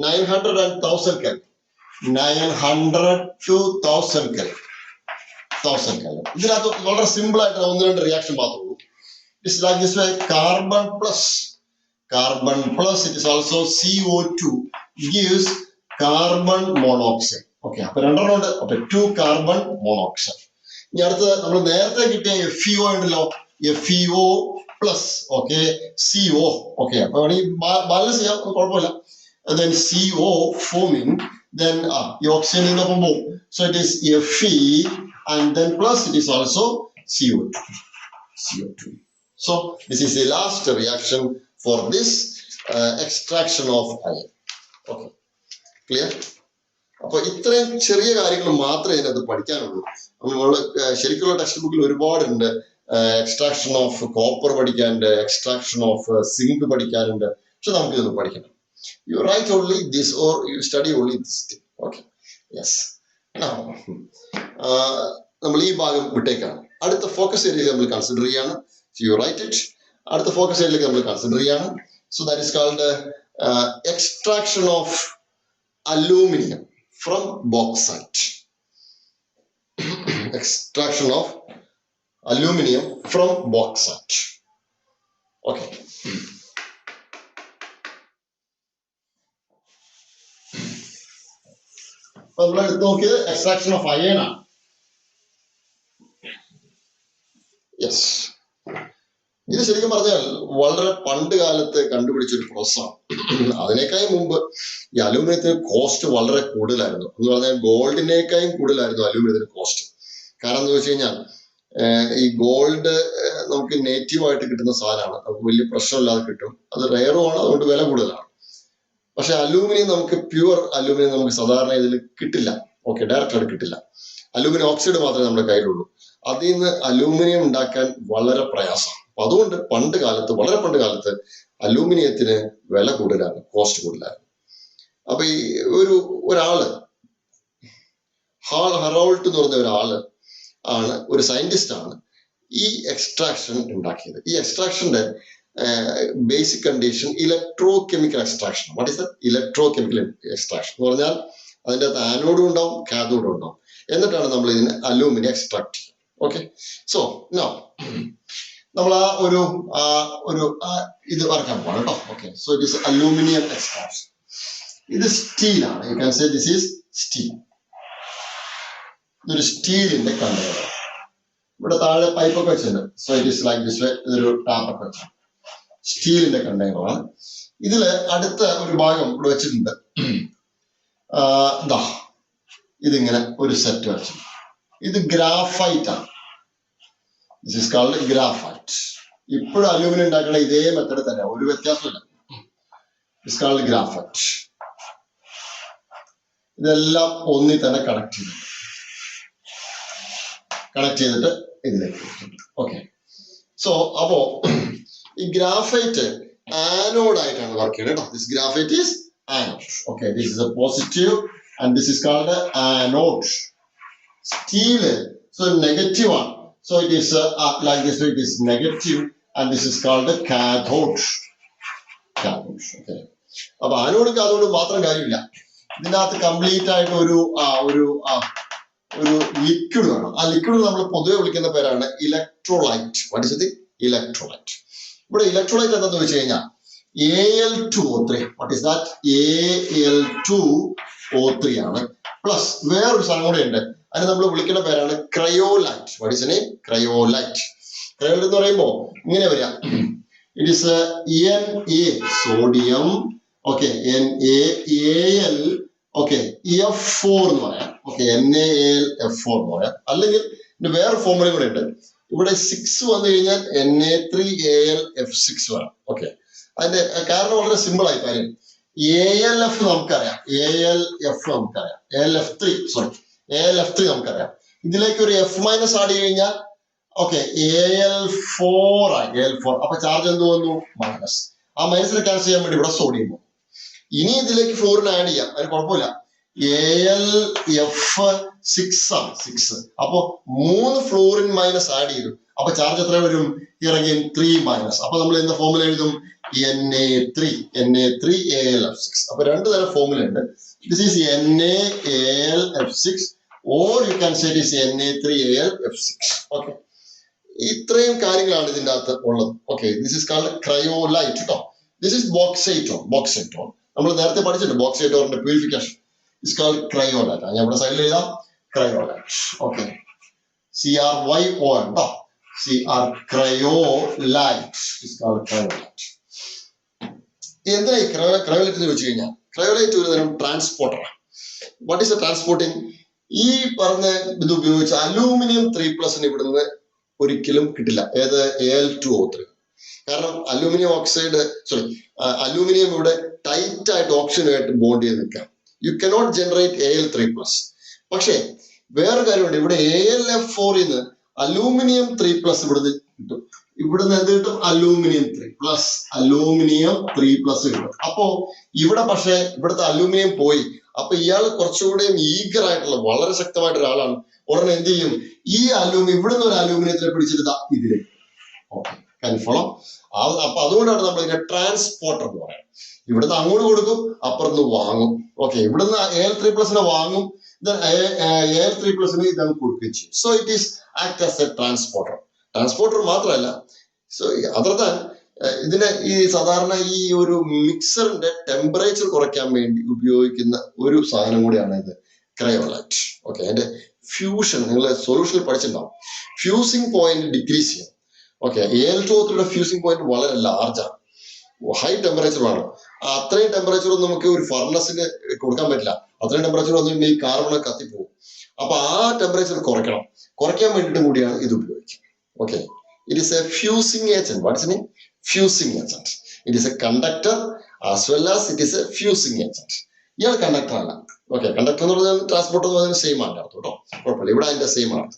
A: 900 and 1000 Kelvin. 900 to 1000 Kelvin. ഇതിനകത്ത് വളരെ സിമ്പിൾ ആയിട്ട് 1-2 റിയാക്ഷൻ മാത്രമേ. It's like this way. Carbon plus it is also CO2 gives carbon monoxide. Okay, അപ്പൊ രണ്ടെണ്ണം ഉണ്ട്. അപ്പൊ 2 കാർബൺ മോണോക്സൈഡ്. ഇനി അടുത്തത് നമ്മൾ നേരത്തെ കിട്ടിയ FeO ഉണ്ടല്ലോ, FeO plus okay CO. Okay, അപ്പൊ വേണമെങ്കിൽ ബാലൻസ് ചെയ്യാം, കുഴപ്പമില്ല. then CO forming, then ഈ ഓക്സിജൻ ഇതിനൊപ്പം പോകും. So it is Fe and then plus it is also CO2. So this is the last reaction for this extraction of iron. Okay, clear? അപ്പൊ ഇത്രയും ചെറിയ കാര്യങ്ങൾ മാത്രമേ ഇതിനകത്ത് പഠിക്കാനുള്ളൂ. നമ്മൾ ശരിക്കുള്ള ടെക്സ്റ്റ് ബുക്കിൽ ഒരുപാടുണ്ട്. എക്സ്ട്രാക്ഷൻ ഓഫ് കോപ്പർ പഠിക്കാനുണ്ട്, എക്സ്ട്രാക്ഷൻ ഓഫ് സിങ്ക് പഠിക്കാനുണ്ട്. പക്ഷെ നമുക്ക് ഇതൊന്നും പഠിക്കണം. You write only this or you study only this thing. Okay, yes. Now നമ്മൾ ഈ ഭാഗം വിട്ടേക്കാണ്. അടുത്ത ഫോക്കസ് ഏരിയയിൽ നമ്മൾ കൺസിഡർ ചെയ്യാണ്. So you write it. അടുത്ത ഫോക്കസ് ഏരിയയിലേക്ക് നമ്മൾ കൺസിഡർ ചെയ്യാണ്. So that is called extraction of aluminum from bauxite. Extraction of aluminum from bauxite. Okay. നമ്മൾ എടുത്ത് നോക്കിയത് എക്സ്ട്രാക്ഷൻ ഓഫ് അയൺ ആണ്. യെസ്, ഇത് ശരിക്കും പറഞ്ഞാൽ വളരെ പണ്ട് കാലത്ത് കണ്ടുപിടിച്ചൊരു പ്രോസസ്സാണ്. അതിനേക്കാളും മുമ്പ് ഈ അലൂമിനിയത്തിന് കോസ്റ്റ് വളരെ കൂടുതലായിരുന്നു. എന്ന് പറഞ്ഞാൽ ഗോൾഡിനേക്കാളും കൂടുതലായിരുന്നു അലൂമിനിയത്തിന് കോസ്റ്റ്. കാരണം എന്താ വെച്ച് കഴിഞ്ഞാൽ ഈ ഗോൾഡ് നമുക്ക് നേറ്റീവ് ആയിട്ട് കിട്ടുന്ന സാധനമാണ്, നമുക്ക് വലിയ പ്രശ്നമില്ലാതെ കിട്ടും. അത് റെയറുമാണ്, അതുകൊണ്ട് വില കൂടുതലാണ്. പക്ഷെ അലൂമിനിയം നമുക്ക് പ്യുവർ അലൂമിനിയം നമുക്ക് സാധാരണ ഇതിൽ കിട്ടില്ല. ഓക്കെ, ഡയറക്റ്റ് ആയിട്ട് കിട്ടില്ല. അലൂമിനിയം ഓക്സൈഡ് മാത്രമേ നമ്മുടെ കയ്യിലുള്ളൂ. അതിൽ നിന്ന് അലൂമിനിയം ഉണ്ടാക്കാൻ വളരെ പ്രയാസമാണ്. അപ്പൊ അതുകൊണ്ട് പണ്ട് കാലത്ത്, വളരെ പണ്ട് കാലത്ത് അലൂമിനിയത്തിന് വില കൂടുതലാണ്, കോസ്റ്റ് കൂടുതലായിരുന്നു. അപ്പൊ ഈ ഒരാള് ഹാൾ ഹെറോൾട്ട് എന്ന് പറഞ്ഞ ഒരാള് ആണ്, ഒരു സയന്റിസ്റ്റ് ആണ് ഈ എക്സ്ട്രാക്ഷൻ ഉണ്ടാക്കിയത്. ഈ എക്സ്ട്രാക്ഷന്റെ basic condition electrochemical extraction. What is the electrochemical extraction എന്ന് പറഞ്ഞാൽ അതിൻ്റെ അകത്ത് ആനോഡും ഉണ്ടാവും, കാഥോഡും ഉണ്ടാവും. എന്നിട്ടാണ് നമ്മൾ ഇതിന് അലൂമിനിയം എക്സ്ട്രാക്ട് ചെയ്യുക. ഓക്കെ, സോ നോ നമ്മൾ ഇത് വരക്കാൻ പോകണം കേട്ടോ. Okay, so it is aluminium extraction. ഇത് സ്റ്റീലാണ്. You can say this is steel. ഇതൊരു സ്റ്റീലിന്റെ കണ്ടെയ്നർ. ഇവിടെ താഴെ പൈപ്പൊക്കെ വെച്ചിട്ടുണ്ട്. So it is like this way. ഇതൊരു ടാപ്പൊക്കെ വെച്ചു സ്റ്റീലിന്റെ കണ്ടെയ്നറാണ്. ഇതില് അടുത്ത ഒരു ഭാഗം ഇവിടെ വെച്ചിട്ടുണ്ട്. ഇതിങ്ങനെ ഒരു സെറ്റ് വെച്ചു. ഇത് ഗ്രാഫൈറ്റ് ആണ്. This is called graphite. ഇപ്പോഴും അലൂമിനിയം ഉണ്ടാക്കുന്ന ഇതേ മെത്തഡ് തന്നെ, ഒരു വ്യത്യാസമില്ല. This called graphite. ഇതെല്ലാം ഒന്നി തന്നെ കണക്ട് ചെയ്തിട്ട് ഇതിലേക്ക്. ഓക്കെ, സോ അപ്പോ ഈ ഗ്രാഫൈറ്റ് ആനോഡ് ആയിട്ടാണ് വർക്ക് ചെയ്യുന്നത്. This graphite is anode. Okay, this is A positive and this is called anode. Steel, so negative one. So it is like this. It is negative, and this is called cathode. Cathode. Okay. അപ്പൊ anode cathode മാത്രം കാര്യമില്ല. ഇതിനകത്ത് complete ആയിട്ട് ഒരു liquid വേണം. ആ liquid നമ്മൾ പൊതുവെ വിളിക്കുന്ന പേരാണ് electrolyte. What is it? Electrolyte. ഇവിടെ ഇലക്ട്രോലൈറ്റ് എന്താന്ന് വെച്ച് കഴിഞ്ഞാൽ Al2O3. What is that? Al2O3 ആണ്. പ്ലസ് വേറൊരു സാധനം കൂടെ ഉണ്ട്. അതിന് നമ്മൾ വിളിക്കുന്ന പേരാണ് cryolite. What is name? Cryolite. Cryolite എന്ന് പറയുമ്പോൾ ഇങ്ങനെ വരിക. It is Na sodium. Okay, NaAl. Okay, F4 എന്ന് പറയാം. ഓക്കെ, NaAlF4 എന്ന് പറയാം. അല്ലെങ്കിൽ വേറെ ഫോർമുല കൂടെ ഉണ്ട്. ഇവിടെ 6 വന്നു കഴിഞ്ഞാൽ Na3AlF6 വരാം. ഓക്കെ, അതിന്റെ കാരണം വളരെ സിമ്പിൾ ആയി കാര്യം. AlF നമുക്കറിയാം, AlF നമുക്കറിയാം. ഇതിലേക്ക് ഒരു F- ആഡ് ചെയ്ത് കഴിഞ്ഞാൽ ഓക്കെ Al4 ആയി. Al4. അപ്പൊ ചാർജ് എന്ത് വന്നു? മൈനസ്. ആ മൈനസിനെ ക്യാൻസൽ ചെയ്യാൻ വേണ്ടി ഇവിടെ സോഡിയം പോകും. ഇനി ഇതിലേക്ക് ഫ്ലോറിന് ആഡ് ചെയ്യാം, അതിന് കുഴപ്പമില്ല. AlF6 ആണ്, 6. അപ്പൊ 3 ഫ്ലോറിൻ മൈനസ് ആഡ് ചെയ്തു. അപ്പൊ ചാർജ് എത്ര വരും? ഇറങ്ങി 3 മൈനസ്. അപ്പൊ നമ്മൾ എന്താ ഫോർമുല എഴുതും? Na3AlF6. അപ്പൊ രണ്ടു തരം ഫോർമുല ഉണ്ട്. This is NaAlF6 or you can say it is Na3AlF6. Okay, ഇത്രയും കാര്യങ്ങളാണ് ഇതിന്റെ അകത്ത് ഉള്ളത്. Okay, this is called cryolite കേട്ടോ. This is bauxite ore. നമ്മൾ നേരത്തെ പഠിച്ചിട്ടുണ്ട് ബോക്സൈറ്റ് ഓറിന്റെ പ്യൂരിഫിക്കേഷൻ. is called cryolite. ഞാൻ ഇവിടെ സൈഡിൽ എഴുതാം cryolite. Okay. CRYO. Cryolite is called cryolite. എന്താ ഈ cryolite എന്ന് ചോദിച്ചു കഴിഞ്ഞാൽ cryolite ഒരു തരം transporter. What is A transporting? ഈ പറഞ്ഞ ഇത് ഉപയോഗിച്ച് അലൂമിനിയം 3+ ഇവിടുന്ന് ഒരിക്കലും കിട്ടില്ല. ഏത് Al2O3. കാരണം അലൂമിനിയം ഓക്സൈഡ് അലൂമിനിയം ഇവിടെ ടൈറ്റ് ആയിട്ട് ഓക്സിജനുമായിട്ട് ബോണ്ട് ചെയ്ത് നിൽക്കാം. You cannot generate Al3+. പക്ഷേ വേറെ കാര്യമുണ്ട്. ഇവിടെ AlF4 അലൂമിനിയം 3+ ഇവിടുന്ന് കിട്ടും. ഇവിടുന്ന് എന്ത് കിട്ടും? അലൂമിനിയം 3+ കിട്ടും. അപ്പോ ഇവിടെ പക്ഷെ ഇവിടുത്തെ അലൂമിനിയം പോയി. അപ്പൊ ഇയാൾ കുറച്ചുകൂടെയും ഈഗർ ആയിട്ടുള്ള വളരെ ശക്തമായിട്ട് ഒരാളാണ്. ഉടനെ എന്ത് ചെയ്യും? ഈ ഇവിടുന്ന് ഒരു അലൂമിനിയത്തിനെ പിടിച്ചിട്ട് ഇതിലേക്ക്. ഓക്കെ, കൺഫോളോ. അപ്പൊ അതുകൊണ്ടാണ് നമ്മൾ ഇതിനെ ട്രാൻസ്പോർട്ടർ എന്ന് പറയുന്നത്. ഇവിടുന്ന് അങ്ങോട്ട് കൊടുക്കും, അപ്പുറത്ത് വാങ്ങും. ഓക്കെ, ഇവിടുന്ന് Al3+ വാങ്ങും, Al3+ ഇതങ്ങ് കൊടുക്കുകയും ചെയ്യും. So it is act as A transporter. Transporter മാത്രമല്ല, സോ അതർ ദാൻ ഇതിനെ ഈ സാധാരണ ഈ ഒരു മിക്സറിന്റെ ടെമ്പറേച്ചർ കുറയ്ക്കാൻ വേണ്ടി ഉപയോഗിക്കുന്ന ഒരു സാധനം കൂടിയാണ് ഇത് ക്രയോലൈറ്റ്. ഓക്കെ, അതിന്റെ ഫ്യൂഷൻ നിങ്ങൾ സൊല്യൂഷനിൽ പഠിച്ചിട്ടുണ്ടാവും. ഫ്യൂസിംഗ് പോയിന്റ് ഡിക്രീസ് ചെയ്യാം. ഓക്കെ, Al2O3 ഫ്യൂസിംഗ് പോയിന്റ് വളരെ ലാർജാണ്, ഹൈ ടെമ്പറേച്ചർ വേണം. അത്രയും ടെമ്പറേച്ചർ ഒന്നും നമുക്ക് ഒരു ഫർണസിന് കൊടുക്കാൻ പറ്റില്ല. അത്രയും ടെമ്പറേച്ചർ വന്നു ഈ കാർബൺ കത്തിപ്പോകും. അപ്പൊ ആ ടെമ്പറേച്ചർ കുറയ്ക്കാൻ വേണ്ടിയിട്ടും കൂടിയാണ് ഇത് ഉപയോഗിക്കുക. Okay, it is A fusing agent. What's it? Fusing agent. It is A conductor as well as it is A fusing agent. ഇയാൾ കണ്ടക്ടർ അല്ല. ഓക്കെ, കണ്ടക്ടർ എന്ന് പറഞ്ഞാൽ ട്രാൻസ്പോർട്ടർ എന്ന് പറഞ്ഞാൽ സെയിം ആണ് അർത്ഥം കേട്ടോ, കുഴപ്പമില്ല. ഇവിടെ അതിന്റെ സെയിം ആണ്.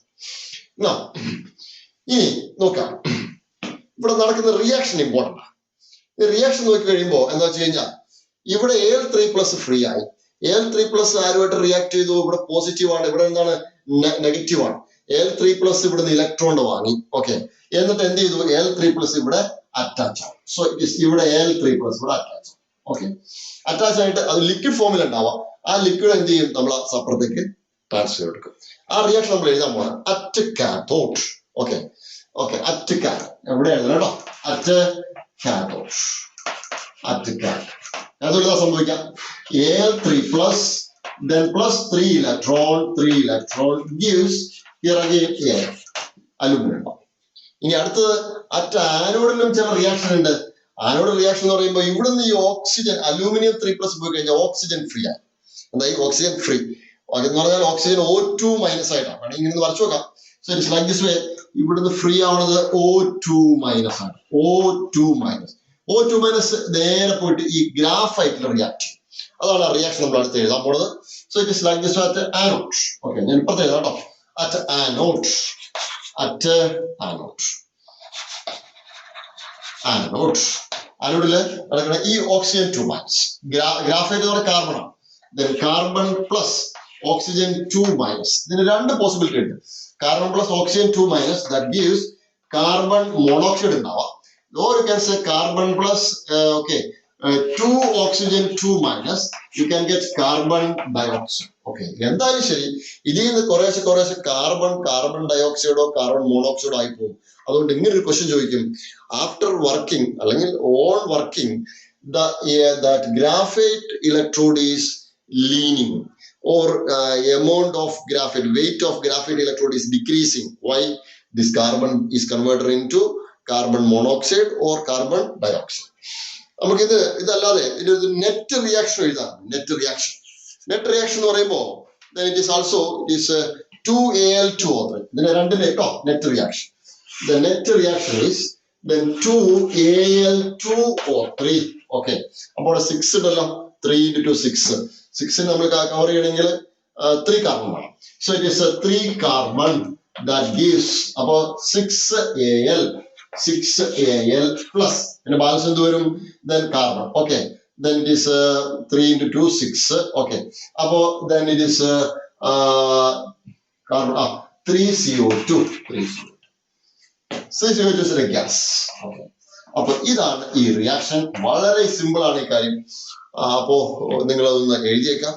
A: ഇനി നോക്കാം, ഇവിടെ നടക്കുന്ന റിയാക്ഷൻ ഇമ്പോർട്ടൻ്റ് ആണ്. ഈ റിയാക്ഷൻ നോക്കി കഴിയുമ്പോൾ എന്താ വെച്ച് കഴിഞ്ഞാൽ ഇവിടെ Al3+ ഫ്രീ ആയി. Al3+ ആരുമായിട്ട് റിയാക്ട് ചെയ്തു? ഇവിടെ പോസിറ്റീവ് ആണ്, ഇവിടെ എന്താണ്? നെഗറ്റീവ് ആണ്. Al3+ ഇവിടുന്ന് ഇലക്ട്രോൺ വാങ്ങി. ഓക്കെ, എന്നിട്ട് എന്ത് ചെയ്തു? Al3+ ഇവിടെ അറ്റാച്ച് ആവും. സോ ഇവിടെ Al3+ ഇവിടെ അറ്റാച്ച് ആവും. ഓക്കെ, അറ്റാച്ച് ആയിട്ട് അത് ലിക്വിഡ് ഫോമിൽ ഉണ്ടാവാം. ആ ലിക്വിഡ് എന്ത് ചെയ്യും? നമ്മൾ അപ്പുറത്തേക്ക് ട്രാൻസ്ഫർ എടുക്കും. ആ റിയാക്ഷൻ നമ്മൾ എഴുതാൻ പോകണം at cathode. Okay, at cathode എവിടെയാണ് കേട്ടോ? At cathode. അതൊരു സംഭവിക്കാം. Al3+ then +3 electron gives here again aluminium. ഇനി അടുത്തത് അറ്റ് ആനോഡിലും ചില റിയാക്ഷൻ ഉണ്ട്. ആനോഡ് റിയാക്ഷൻ എന്ന് പറയുമ്പോൾ ഇവിടുന്ന് ഈ ഓക്സിജൻ അലൂമിനിയം 3+ പോയി കഴിഞ്ഞാൽ ഓക്സിജൻ ഫ്രീ ആണ്. എന്താ ഈ ഓക്സിജൻ ഫ്രീ എന്ന് പറഞ്ഞാൽ ഓക്സിജൻ O2- ആയിട്ടാണ്. വേണമെങ്കിൽ ഇങ്ങനെ വരച്ചു നോക്കാം. സോ ഇറ്റ്സ് ലൈക്ക് ദിസ് വേ. ഇവിടുന്ന് ഫ്രീ ആവുന്നത് O2- ആണ്. O2- നേരെ പോയിട്ട് ഈ ഗ്രാഫൈറ്റിൽ റിയാക്ട് ചെയ്യും. അതാണ് ആ റിയാക്ഷൻ നമ്മൾ അടുത്ത് എഴുതാൻ പോണത്. So it is like this at anode. Okay, ഞാൻ ഇപ്പുറത്ത് എഴുതാം കേട്ടോ. അറ്റ് ആനോഡ് ആനോഡില് നടക്കുന്ന ഈ ഓക്സിജൻ 2-. ഗ്രാഫൈറ്റ് എന്ന് പറഞ്ഞാൽ കാർബൺ ആണ്. Carbon plus oxygen 2-. ഇതിന് രണ്ട് പോസിബിലിറ്റി ഉണ്ട്. Carbon plus oxygen 2- that gives carbon monoxide ഉണ്ടാവാം. Or you can say carbon plus 2 oxygen 2-, you can get carbon dioxide. Okay, എന്തായാലും ശരി, ഇതിൽ നിന്ന് കുറേശ്ശെ കാർബൺ ഡയോക്സൈഡോ കാർബൺ മോണോക്സൈഡോ ആയി പോകും. അതുകൊണ്ട് ഇങ്ങനെ ഒരു ക്വസ്റ്റ്യൻ ചോദിക്കും, ആഫ്റ്റർ വർക്കിംഗ് അല്ലെങ്കിൽ on working that graphite electrode is leaning or amount of graphite, weight of graphite electrode is decreasing. Why? This carbon is converted into carbon monoxide or carbon dioxide. നമുക്ക് ഇതല്ലാതെ ഇതിനൊരു net reaction എഴുതാം. Net reaction എന്ന് പറയുമ്പോൾ it is also it is 2Al2O3. ഇതിന് രണ്ടിലെ കേട്ടോ net reaction. The net reaction is 2Al2O3. Okay, അപ്പോൾ 6 ഉണ്ടല്ലോ, 3 × 2 6 നമ്മൾ കവർ ചെയ്യണമെങ്കിൽ 3 കാർബൺ വേണം. So it is 3 carbon that gives about 6Al plus. പിന്നെ ബാലൻസ് എന്ത് വരും? then carbon. Okay, then it is 3 × 2 6. Okay, അപ്പോ then it is carbon 3CO2. 3CO2 is a gas. Okay, അപ്പൊ ഇതാണ് ഈ റിയാക്ഷൻ. വളരെ സിമ്പിൾ ആണ് ഈ കാര്യം. അപ്പോ നിങ്ങൾ അതൊന്ന് എഴുതിയേക്കാം.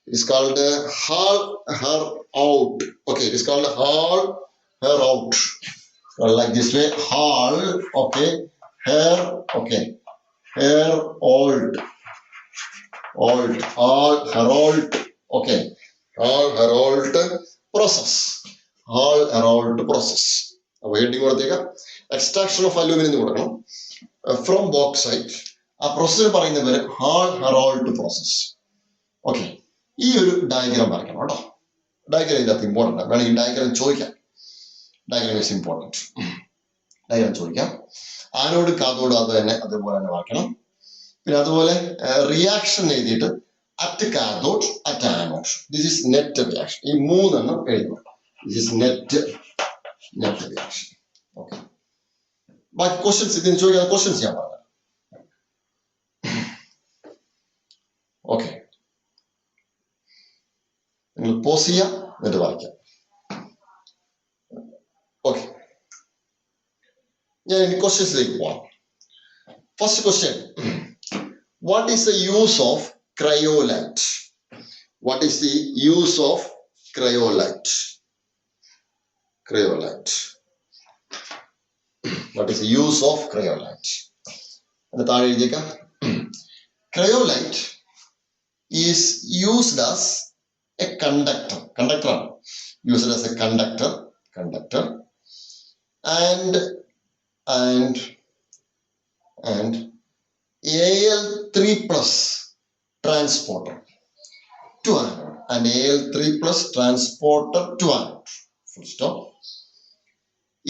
A: It's called Hall-Héroult. Okay, it is called Hall-Héroult. Like this way, Hall. Okay, Héroult. Okay. Hall Heroult process. Hall Heroult process. Heading കൊടുത്തേക്ക എക്സ്ട്രാക്ഷൻ ഓഫ് അലൂമിനിയം കൊടുക്കണം ഫ്രം ബോക്സൈറ്റ്. ആ പ്രോസസ്സിന് പറയുന്ന പേര് ഹാൾ ഹെറോൾട്ട് പ്രോസസ്. ഓക്കെ, ഈ ഒരു diagram വരയ്ക്കണം കേട്ടോ. ഡയഗ്രാം ഇതിൻ്റെ അകത്ത് ഇമ്പോർട്ടൻ്റ് ആണ്. വേണമെങ്കിൽ ഡയഗ്രാം ചോദിക്കാം. Diagram is important. ഡയഗ്രാം ചോദിക്കാം. ആനോട് കാതോട് അത് തന്നെ അതേപോലെ തന്നെ വരയ്ക്കണം. പിന്നെ അതുപോലെ റിയാക്ഷൻ എഴുതിയിട്ട് at cathode at anode. This is net reaction. ഈ മൂന്നെണ്ണം എഴുതണം. This is net reaction. Okay, ബാക്കി ക്വസ്റ്റ്യൻസ് ഇതിന് ചോദിക്കാതെ ക്വസ്റ്റ്യൻസ് ഞാൻ പറഞ്ഞു. ഓക്കെ, നിങ്ങൾ പോസ് ചെയ്യാം എന്നിട്ട് വായിക്കാം. ഓക്കെ, ഞാൻ ഇനി ക്വസ്റ്റ്യൻസിലേക്ക് പോവാം. First question, what is the use of cryolite? What is the use of cryolite? Cryolite. What is the use of cryolite? And താഴെ എഴുതിയേക്കാം. Cryolite is used as a conductor. Conductor. Used as a conductor. And Al3 plus transporter to anode. And Al3 plus transporter to anode. Full stop.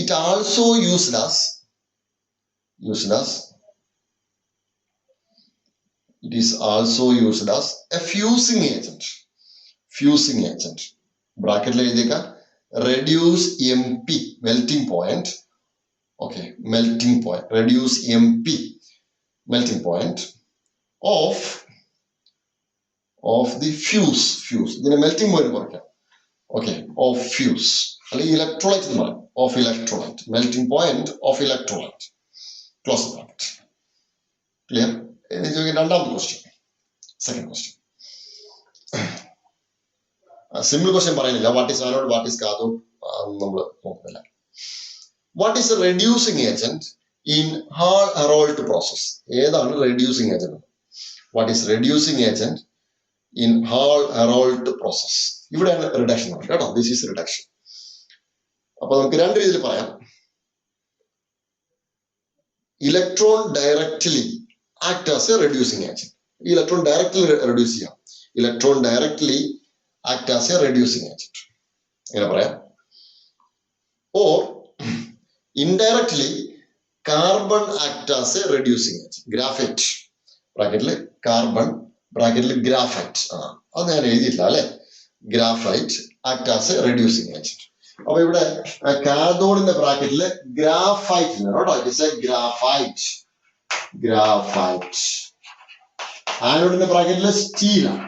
A: It also used as it is also used as a fusing agent. Fusing agent. Bracket le edeka reduce MP melting point. Okay, melting point. Reduce MP melting point of the fuse. ഇതിനെ melting point കുറയ്ക്കാം. Okay, of fuse അല്ലെങ്കിൽ electrolyte എന്ന് പറയും. Of electrolyte, melting point of electrolyte. Close bracket. Clear? രണ്ടാമത്തെ question, second question. Simple question പറയുന്നില്ല. What is anode, what is cathode നമ്മൾ നോക്കുന്നില്ല. What is a reducing agent in Hall Heroult process? ഏതാണ് reducing agent? What is reducing agent in Hall Heroult process? ഇവിടെയാണ് reduction കേട്ടോ. This is reduction. അപ്പൊ നമുക്ക് രണ്ട് രീതിയിൽ പറയാം. Electron directly act as a reducing agent. ഈ ഇലക്ട്രോൺ ഡയറക്ട്ലി റെഡ്യൂസ് ചെയ്യാം. Electron directly act as a reducing agent. എങ്ങനെ പറയാം? Or indirectly carbon act as a reducing agent. Graphite ബ്രാക്കറ്റില് കാർബൺ ബ്രാക്കറ്റില് ഗ്രാഫൈറ്റ്. അത് ഞാൻ എഴുതിയിട്ടില്ല അല്ലെ. Graphite act as a reducing agent. അപ്പൊ ഇവിടെ കാഥോഡിന്റെ ബ്രാക്കറ്റില് ഗ്രാഫൈറ്റ് കേട്ടോ. It's a graphite. ആനോഡിന്റെ ബ്രാക്കറ്റില് സ്റ്റീലാണ്.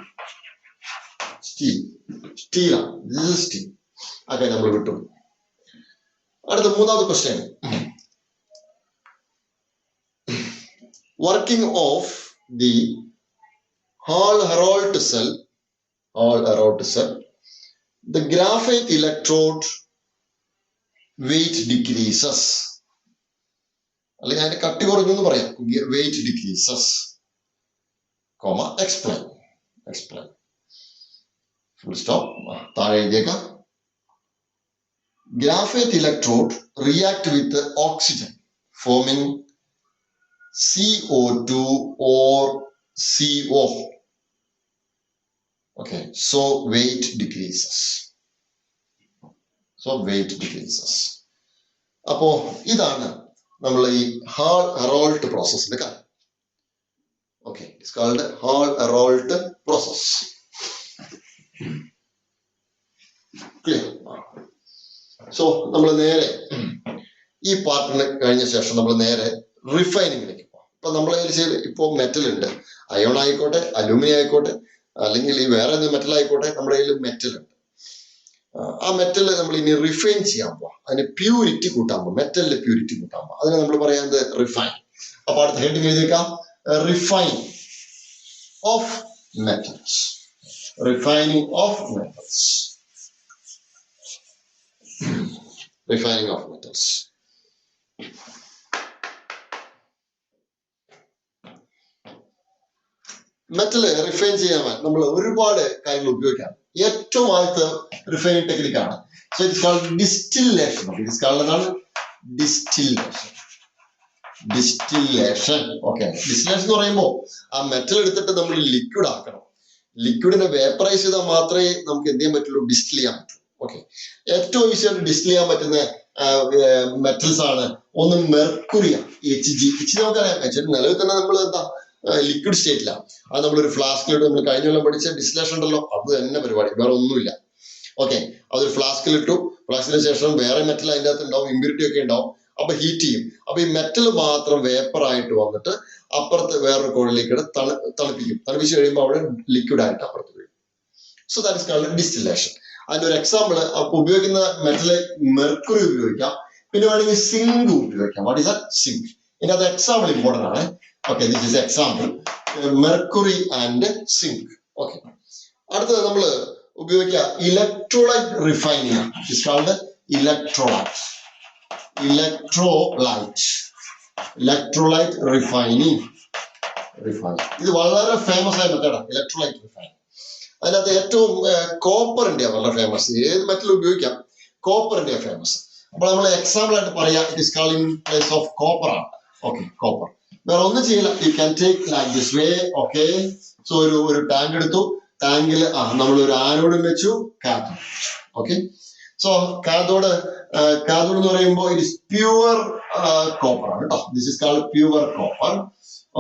A: സ്റ്റീൽ. ഒക്കെ നമ്മൾ വിട്ടു. അടുത്ത മൂന്നാമത്തെ question. Working of the Hall Heroult cell, the graphite electrode weight decreases. അല്ലെങ്കിൽ അതിന്റെ കട്ടി കുറഞ്ഞു എന്ന് പറയാം. Weight decreases, explain. Full stop. താഴെ എഴുതിയേക്കാം. Graphite electrode react with oxygen forming CO2 or CO. Okay, so weight decreases. അപ്പോ ഇതാണ് നമ്മൾ ഈ ഹാൾ ഹെറോൾട്ട് പ്രോസസ്സിന്റെ കാര്യം. Okay, it's called Hall Heroult process. Clear? So നമ്മൾ നേരെ ഈ പാർട്ടിന് കഴിഞ്ഞ ശേഷം നമ്മൾ നേരെ റിഫൈനിങ്ങിലേക്ക് പോകാം. ഇപ്പൊ നമ്മളെ ഇപ്പോ മെറ്റൽ ഉണ്ട്. അയോൺ ആയിക്കോട്ടെ, അലൂമിനിയം ആയിക്കോട്ടെ, അല്ലെങ്കിൽ ഈ വേറെ മെറ്റൽ ആയിക്കോട്ടെ, നമ്മുടെ കയ്യിൽ മെറ്റൽ ഉണ്ട്. ആ മെറ്റൽ നമ്മൾ ഇനി റിഫൈൻ ചെയ്യാൻ പോവാം. അതിന് പ്യൂരിറ്റി കൂട്ടാൻ പോകാം. മെറ്റലിന്റെ പ്യൂരിറ്റി കൂട്ടാൻ പോകാം. അതിനെ നമ്മൾ പറയുന്നത് റിഫൈൻ. അപ്പൊ അടുത്ത ഹെഡിങ് എഴുതിയേക്കാം. Refine of metals. Refining of metals. Metal refine ചെയ്യാൻ നമ്മൾ ഒരുപാട് കാര്യങ്ങൾ ഉപയോഗിക്കാം. ഏറ്റവും ആദ്യത്തെ റിഫൈനിങ് ടെക്നിക്കാണ്. So it's called distillation. It's called എന്താണ്? ഡിസ്റ്റില്ലേഷൻ. ഡിസ്റ്റില്ലേഷൻ. ഓക്കെ, ഡിസ്റ്റില്ലേഷൻ എന്ന് പറയുമ്പോൾ ആ മെറ്റൽ എടുത്തിട്ട് നമ്മൾ ലിക്വിഡ് ആക്കണം. ലിക്വിഡിനെ വേപ്പറൈസ് ചെയ്താൽ മാത്രമേ നമുക്ക് എന്ത് ചെയ്യാൻ പറ്റുള്ളൂ? ഡിസ്റ്റിൽ ചെയ്യാൻ പറ്റൂ. ഓക്കെ, ഏറ്റവും ഈസി ആയിട്ട് ഡിസ്റ്റിൽ ചെയ്യാൻ പറ്റുന്ന മെറ്റൽസ് ആണ്. ഒന്ന് മെർക്കുറിയാണ്, HG നമുക്കറിയാം. നിലവിൽ തന്നെ നമ്മൾ എന്താ ലിക്വിഡ് സ്റ്റേറ്റിലാണ്. അത് നമ്മളൊരു ഫ്ലാസ്കിലിട്ട് നമ്മൾ കഴിഞ്ഞ കൊല്ലം പഠിച്ച ഡിസ്റ്റിലേഷൻ ഉണ്ടല്ലോ, അത് തന്നെ പരിപാടി, വേറെ ഒന്നുമില്ല. ഓക്കെ, അതൊരു ഫ്ലാസ്കിലിട്ടു. ഫ്ലാസ്കിന് ശേഷം വേറെ മെറ്റൽ അതിൻ്റെ അകത്ത് ഉണ്ടാവും, ഇമ്പ്യൂരിറ്റി ഒക്കെ ഉണ്ടാവും. അപ്പൊ ഹീറ്റ് ചെയ്യും. അപ്പൊ ഈ മെറ്റൽ മാത്രം വേപ്പർ ആയിട്ട് വന്നിട്ട് അപ്പുറത്ത് വേറൊരു കോഴിലേക്ക് തണുപ്പിക്കും. തണുപ്പിച്ച് കഴിയുമ്പോൾ അവിടെ ലിക്വിഡ് ആയിട്ട് അപ്പുറത്ത് വീഴും. So that is called distillation. അതിന്റെ ഒരു എക്സാമ്പിൾ, അപ്പൊ ഉപയോഗിക്കുന്ന മെറ്റല് മെർക്കുറി ഉപയോഗിക്കാം, പിന്നെ വേണമെങ്കിൽ സിങ്ക് ഉപയോഗിക്കാം. What is that? സിങ്ക്. ഇതിന്റെ അത് എക്സാമ്പിൾ ഇമ്പോർട്ടന്റ് ആണ്. Okay, this is example mercury and zinc. Okay, അടുത്തത് നമ്മൾ ഉപയോഗിക്കുക electrolyte refining. It's called electrolyte. Electrolyte refining. ഇത് വളരെ ഫേമസ് ആയ മെത്തേഡാണ് ഇലക്ട്രോലൈറ്റ് റിഫൈനിങ്. അതിനകത്ത് ഏറ്റവും കോപ്പറിന്റെ വളരെ ഫേമസ്. ഏത് മെറ്റൽ ഉപയോഗിക്കാം, കോപ്പറിന്റെ ഫേമസ്. അപ്പോൾ നമ്മൾ എക്സാമ്പിൾ ആയിട്ട് പറയാം, it is called in place of copper ആണ്. Okay, copper. വേറെ ഒന്നും ചെയ്യില്ല, you can take like this way. Okay, so ഒരു ടാങ്ക് എടുത്തു. ടാങ്കിൽ നമ്മൾ ഒരു ആനോഡും വെച്ചു, കാഥോഡ്. ഓക്കെ, സോ കാഥോഡ് എന്ന് പറയുമ്പോൾ ഇറ്റ് ഇസ് പ്യുവർ കോപ്പർ ആണ് കേട്ടോ. This is called pure copper.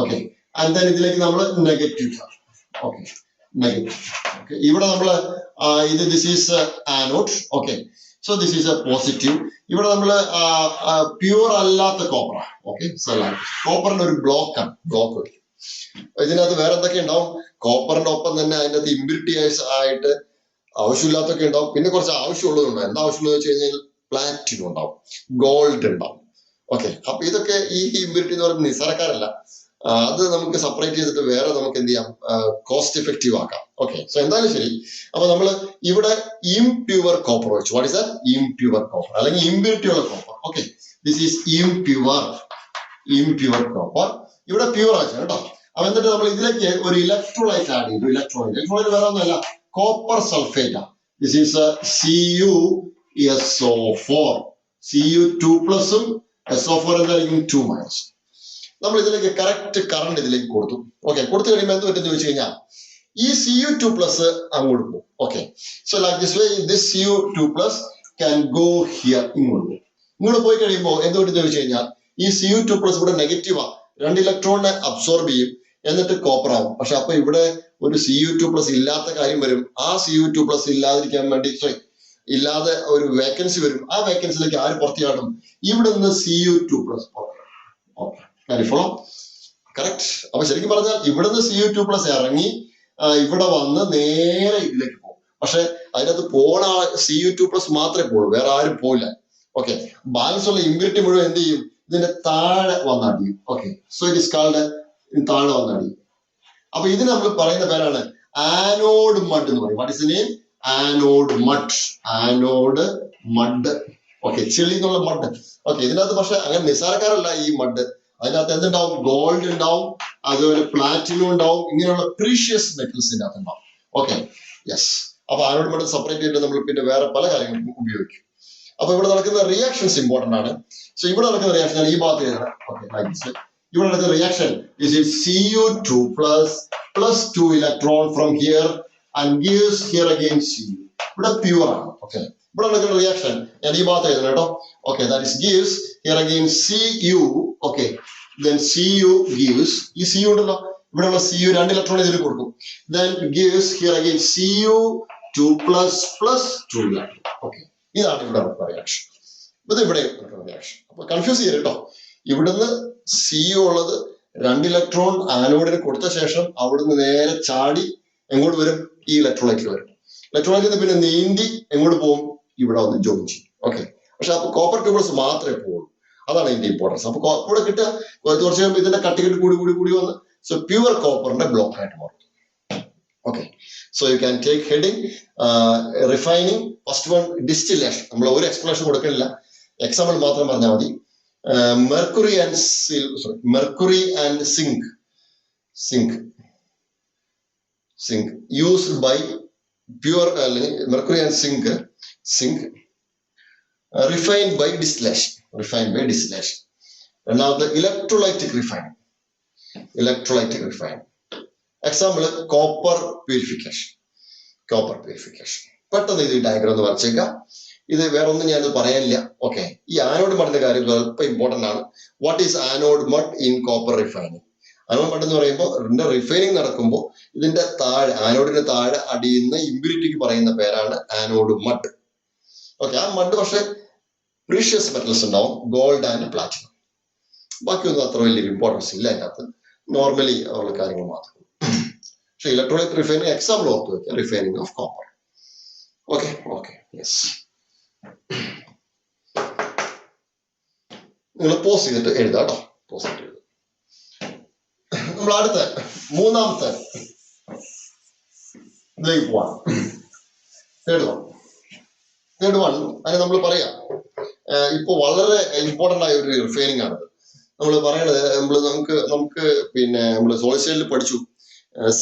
A: Okay, and then ഇതിലേക്ക് നമ്മൾ നെഗറ്റീവ്. Okay, negative. ഓക്കെ, ഇവിടെ നമ്മൾ ഇത് this is anode. Okay, so this is a positive. ഇവിടെ നമ്മൾ പ്യുവർ അല്ലാത്ത കോപ്പറാണ്. ഓക്കെ, സോ കോപ്പറിന്റെ ഒരു ബ്ലോക്ക് വരും. ഇതിനകത്ത് വേറെ എന്തൊക്കെ ഉണ്ടാവും? കോപ്പറിന്റെ ഒപ്പം തന്നെ അതിൻ്റെ അകത്ത് ഇമ്പ്യൂരിറ്റി ആയിട്ട് ആവശ്യമില്ലാത്തൊക്കെ ഉണ്ടാവും. പിന്നെ കുറച്ച് ആവശ്യമുള്ളതുണ്ടാവും. എന്താ ആവശ്യമുള്ളത് വെച്ച് കഴിഞ്ഞാൽ പ്ലാറ്റിനം ഉണ്ടാവും, ഗോൾഡ് ഉണ്ടാവും. ഓക്കെ, അപ്പൊ ഇതൊക്കെ ഈ ഇമ്പ്യൂരിറ്റി എന്ന് പറയുന്നത് നിസ്സാരക്കാരല്ല. അത് നമുക്ക് സെപ്പറേറ്റ് ചെയ്തിട്ട് വേറെ നമുക്ക് എന്ത് ചെയ്യാം? കോസ്റ്റ് എഫക്റ്റീവ് ആക്കാം. ഓക്കെ, സോ എന്തായാലും ശരി. അപ്പൊ നമ്മൾ ഇവിടെ ഇംപ്യുവർ കോപ്പർ വെച്ചു. What is that? Impure copper അല്ലെങ്കിൽ ഇമ്പ്യൂരിറ്റി ഉള്ള copper. Okay, this is impure copper. ഇവിടെ പ്യുവർ ആച്ചു കേട്ടോ. അപ്പൊ എന്നിട്ട് നമ്മൾ ഇതിലേക്ക് ഒരു ഇലക്ട്രോലൈറ്റ് ആഡ് ചെയ്തു. ഇലക്ട്രോലൈറ്റ് വേറെ ഒന്നുമല്ല, കോപ്പർ സൾഫേറ്റ് ആണ്. This is CuSO4. Cu2+ SO4 എന്തായിരിക്കും? 2-. നമ്മൾ ഇതിലേക്ക് കറക്റ്റ് കറണ്ട് ഇതിലേക്ക് കൊടുത്തു. ഓക്കെ, കൊടുത്തു കഴിയുമ്പോൾ എന്ത് പറ്റുമെന്ന് ചോദിച്ചു കഴിഞ്ഞാൽ ഈ Cu2+ അങ്ങോട്ട് പോകും. Okay, so like this way this Cu2+ can go here. ഇങ്ങോട്ട് പോയി കഴിയുമ്പോൾ എന്ത് പറ്റുമെന്ന് ചോദിച്ചു കഴിഞ്ഞാൽ ഈ Cu2+ ഇവിടെ നെഗറ്റീവാ. 2 ഇലക്ട്രോണിനെ അബ്സോർബ് ചെയ്യും, എന്നിട്ട് കോപ്പർ ആവും. പക്ഷെ അപ്പൊ ഇവിടെ ഒരു Cu2+ ഇല്ലാത്ത കാര്യം വരും. ആ Cu2+ ഇല്ലാതിരിക്കാൻ വേണ്ടി ഇല്ലാതെ ഒരു വേക്കൻസി വരും. ആ വേക്കൻസിലേക്ക് ആര് പുറത്തു ചാടും? ഇവിടെ നിന്ന് Cu2+. Follow correct. അപ്പൊ ശരിക്കും പറഞ്ഞാൽ ഇവിടെ നിന്ന് Cu2+ ഇറങ്ങി ഇവിടെ വന്ന് നേരെ ഇതിലേക്ക് പോകും. പക്ഷെ അതിനകത്ത് പോണ Cu2+ മാത്രമേ പോകുള്ളൂ, വേറെ ആരും പോയില്ല. ഓക്കെ, ബാലൻസ് ഉള്ള ഇമ്പ്യൂരിറ്റി മുഴുവൻ എന്ത് ചെയ്യും? ഇതിന്റെ താഴെ വന്നടിയും. Okay, so it is called താഴെ വന്നടിയും. അപ്പൊ ഇതിന് നമ്മൾ പറയുന്ന പേരാണ് ആനോഡ് മഡ് എന്ന് പറയും. What is the name? Anode mud. Okay, ചെളി എന്നുള്ള മഡ്. ഓക്കെ, ഇതിനകത്ത് പക്ഷെ അങ്ങനെ നിസ്സാരക്കാരല്ല ഈ മഡ്. അതിനകത്ത് എന്തുണ്ടാവും? ഗോൾഡ് ഉണ്ടാവും, അതുപോലെ പ്ലാറ്റിനം ഉണ്ടാവും, ഇങ്ങനെയുള്ള പ്രീഷ്യസ് മെറ്റൽസിന്റെ അകത്ത് ഉണ്ടാവും. Okay, yes. അപ്പൊ ആനോഡ് മഡ് സെപ്പറേറ്റ് ചെയ്തിട്ട് നമ്മൾ പിന്നെ വേറെ പല കാര്യങ്ങൾക്കും ഉപയോഗിക്കും. അപ്പൊ ഇവിടെ നടക്കുന്ന റിയാക്ഷൻസ് ഇമ്പോർട്ടന്റ് ആണ്. സോ ഇവിടെ നടക്കുന്ന റിയാക്ഷൻ ഞാൻ ഈ ഭാഗത്ത് ഇവിടെ നടക്കുന്ന reaction is Cu2+ +2 electron from here and gives here again Cu. ഇവിടെ പ്യുവർ ആണ്. ഓക്കെ, ഇവിടെ നടക്കുന്ന റിയാക്ഷൻ ഞാൻ ഈ ഭാഗത്ത് എഴുതണം കേട്ടോ. Okay, that is gives here again Cu. Okay, then Cu gives ഈ Cu ഉണ്ടല്ലോ, ഇവിടെയുള്ള Cu 2 ഇലക്ട്രോൺ ഇതിൽ കൊടുക്കും. then gives here again Cu2+ +2 electron. Okay, ഇതാണ് ഇവിടെ നടക്കുന്ന റിയാക്ഷൻ. ഇത് ഇവിടെ നടക്കുന്ന റിയാക്ഷൻ. അപ്പൊ കൺഫ്യൂസ് ചെയ്യട്ടോ. ഇവിടുന്ന് Cu ഉള്ളത് 2 ഇലക്ട്രോൺ ആനോഡിന് കൊടുത്ത ശേഷം അവിടുന്ന് നേരെ ചാടി എങ്ങോട്ട് വരും? ഈ ഇലക്ട്രോലൈറ്റിൽ വരും. ഇലക്ട്രോലൈറ്റിൽ നിന്ന് പിന്നെ നീന്തി എങ്ങോട്ട് പോകും? ഇവിടെ വന്ന് ജോയിൻ ചെയ്യും. ഓക്കെ, പക്ഷെ അപ്പൊ കോപ്പർ ട്യൂബിൾസ് മാത്രമേ പോകുള്ളൂ. അതാണ് ഇതിന്റെ ഇമ്പോർട്ടൻസ്. അപ്പൊ ഇവിടെ കിട്ടുക കുറച്ച് കഴിയുമ്പോൾ ഇതിന്റെ കട്ടികെട്ട് കൂടി വന്ന് സോ പ്യുവർ കോപ്പറിന്റെ ബ്ലോക്ക് ആയിട്ട് മാറും. Okay, so you can take heading refining. First one distillation. നമ്മൾ ഒരു എക്സ്പ്ലനേഷൻ കൊടുക്കുന്നില്ല, എക്സാമ്പിൾ മാത്രം പറഞ്ഞാൽ മതി. Mercury and zinc. zinc used by pure mercury and zinc refined by distillation. Another electrolytic refining. Example, copper purification. പെട്ടെന്ന് ഇത് diagram ഒന്ന് വരച്ചേക്കാം. ഇത് വേറെ ഒന്നും ഞാനത് പറയാനില്ല. ഓക്കെ, ഈ ആനോഡ് മഡിന്റെ കാര്യം സ്വല്പം ഇമ്പോർട്ടന്റ് ആണ്. What is anode mud in copper refining? Anode mud എന്ന് പറയുമ്പോൾ ഇതിന്റെ റിഫൈനിങ് നടക്കുമ്പോൾ ഇതിന്റെ താഴെ, ആനോഡിന്റെ താഴെ അടിയുന്ന ഇമ്പ്യൂരിറ്റിക്ക് പറയുന്ന പേരാണ് ആനോഡ് മഡ്. ഓക്കെ, ആ മഡ് പക്ഷെ പ്രീഷ്യസ് മെറ്റൽസ് ഉണ്ടാവും, ഗോൾഡ് ആൻഡ് പ്ലാറ്റിനം. ബാക്കിയൊന്നും അത്ര വലിയ ഇമ്പോർട്ടൻസ് ഇല്ല അതിനകത്ത്, നോർമലി ഉള്ള കാര്യങ്ങൾ മാത്രം. പക്ഷെ ഇലക്ട്രോലൈറ്റ് റിഫൈനിങ് എക്സാമ്പിൾ ഓർത്ത് വെക്കുക, refining of copper. Okay, yes. നിങ്ങൾ പോസ് ചെയ്തിട്ട് എഴുതാം കേട്ടോ, പോസ് ചെയ്തിട്ട് എഴുതാം. നമ്മൾ അടുത്ത മൂന്നാമത്തെ ഇതിലേക്ക് പോവാം. തേർഡ് വൺ അതിന് നമ്മൾ പറയാം, ഇപ്പൊ വളരെ ഇമ്പോർട്ടന്റ് ആയ ഒരു റിഫൈനിങ് ആണ്. നമ്മൾ പറയണത് നമുക്ക് പിന്നെ നമ്മൾ സോളിഡ് സ്റ്റേറ്റിൽ പഠിച്ചു,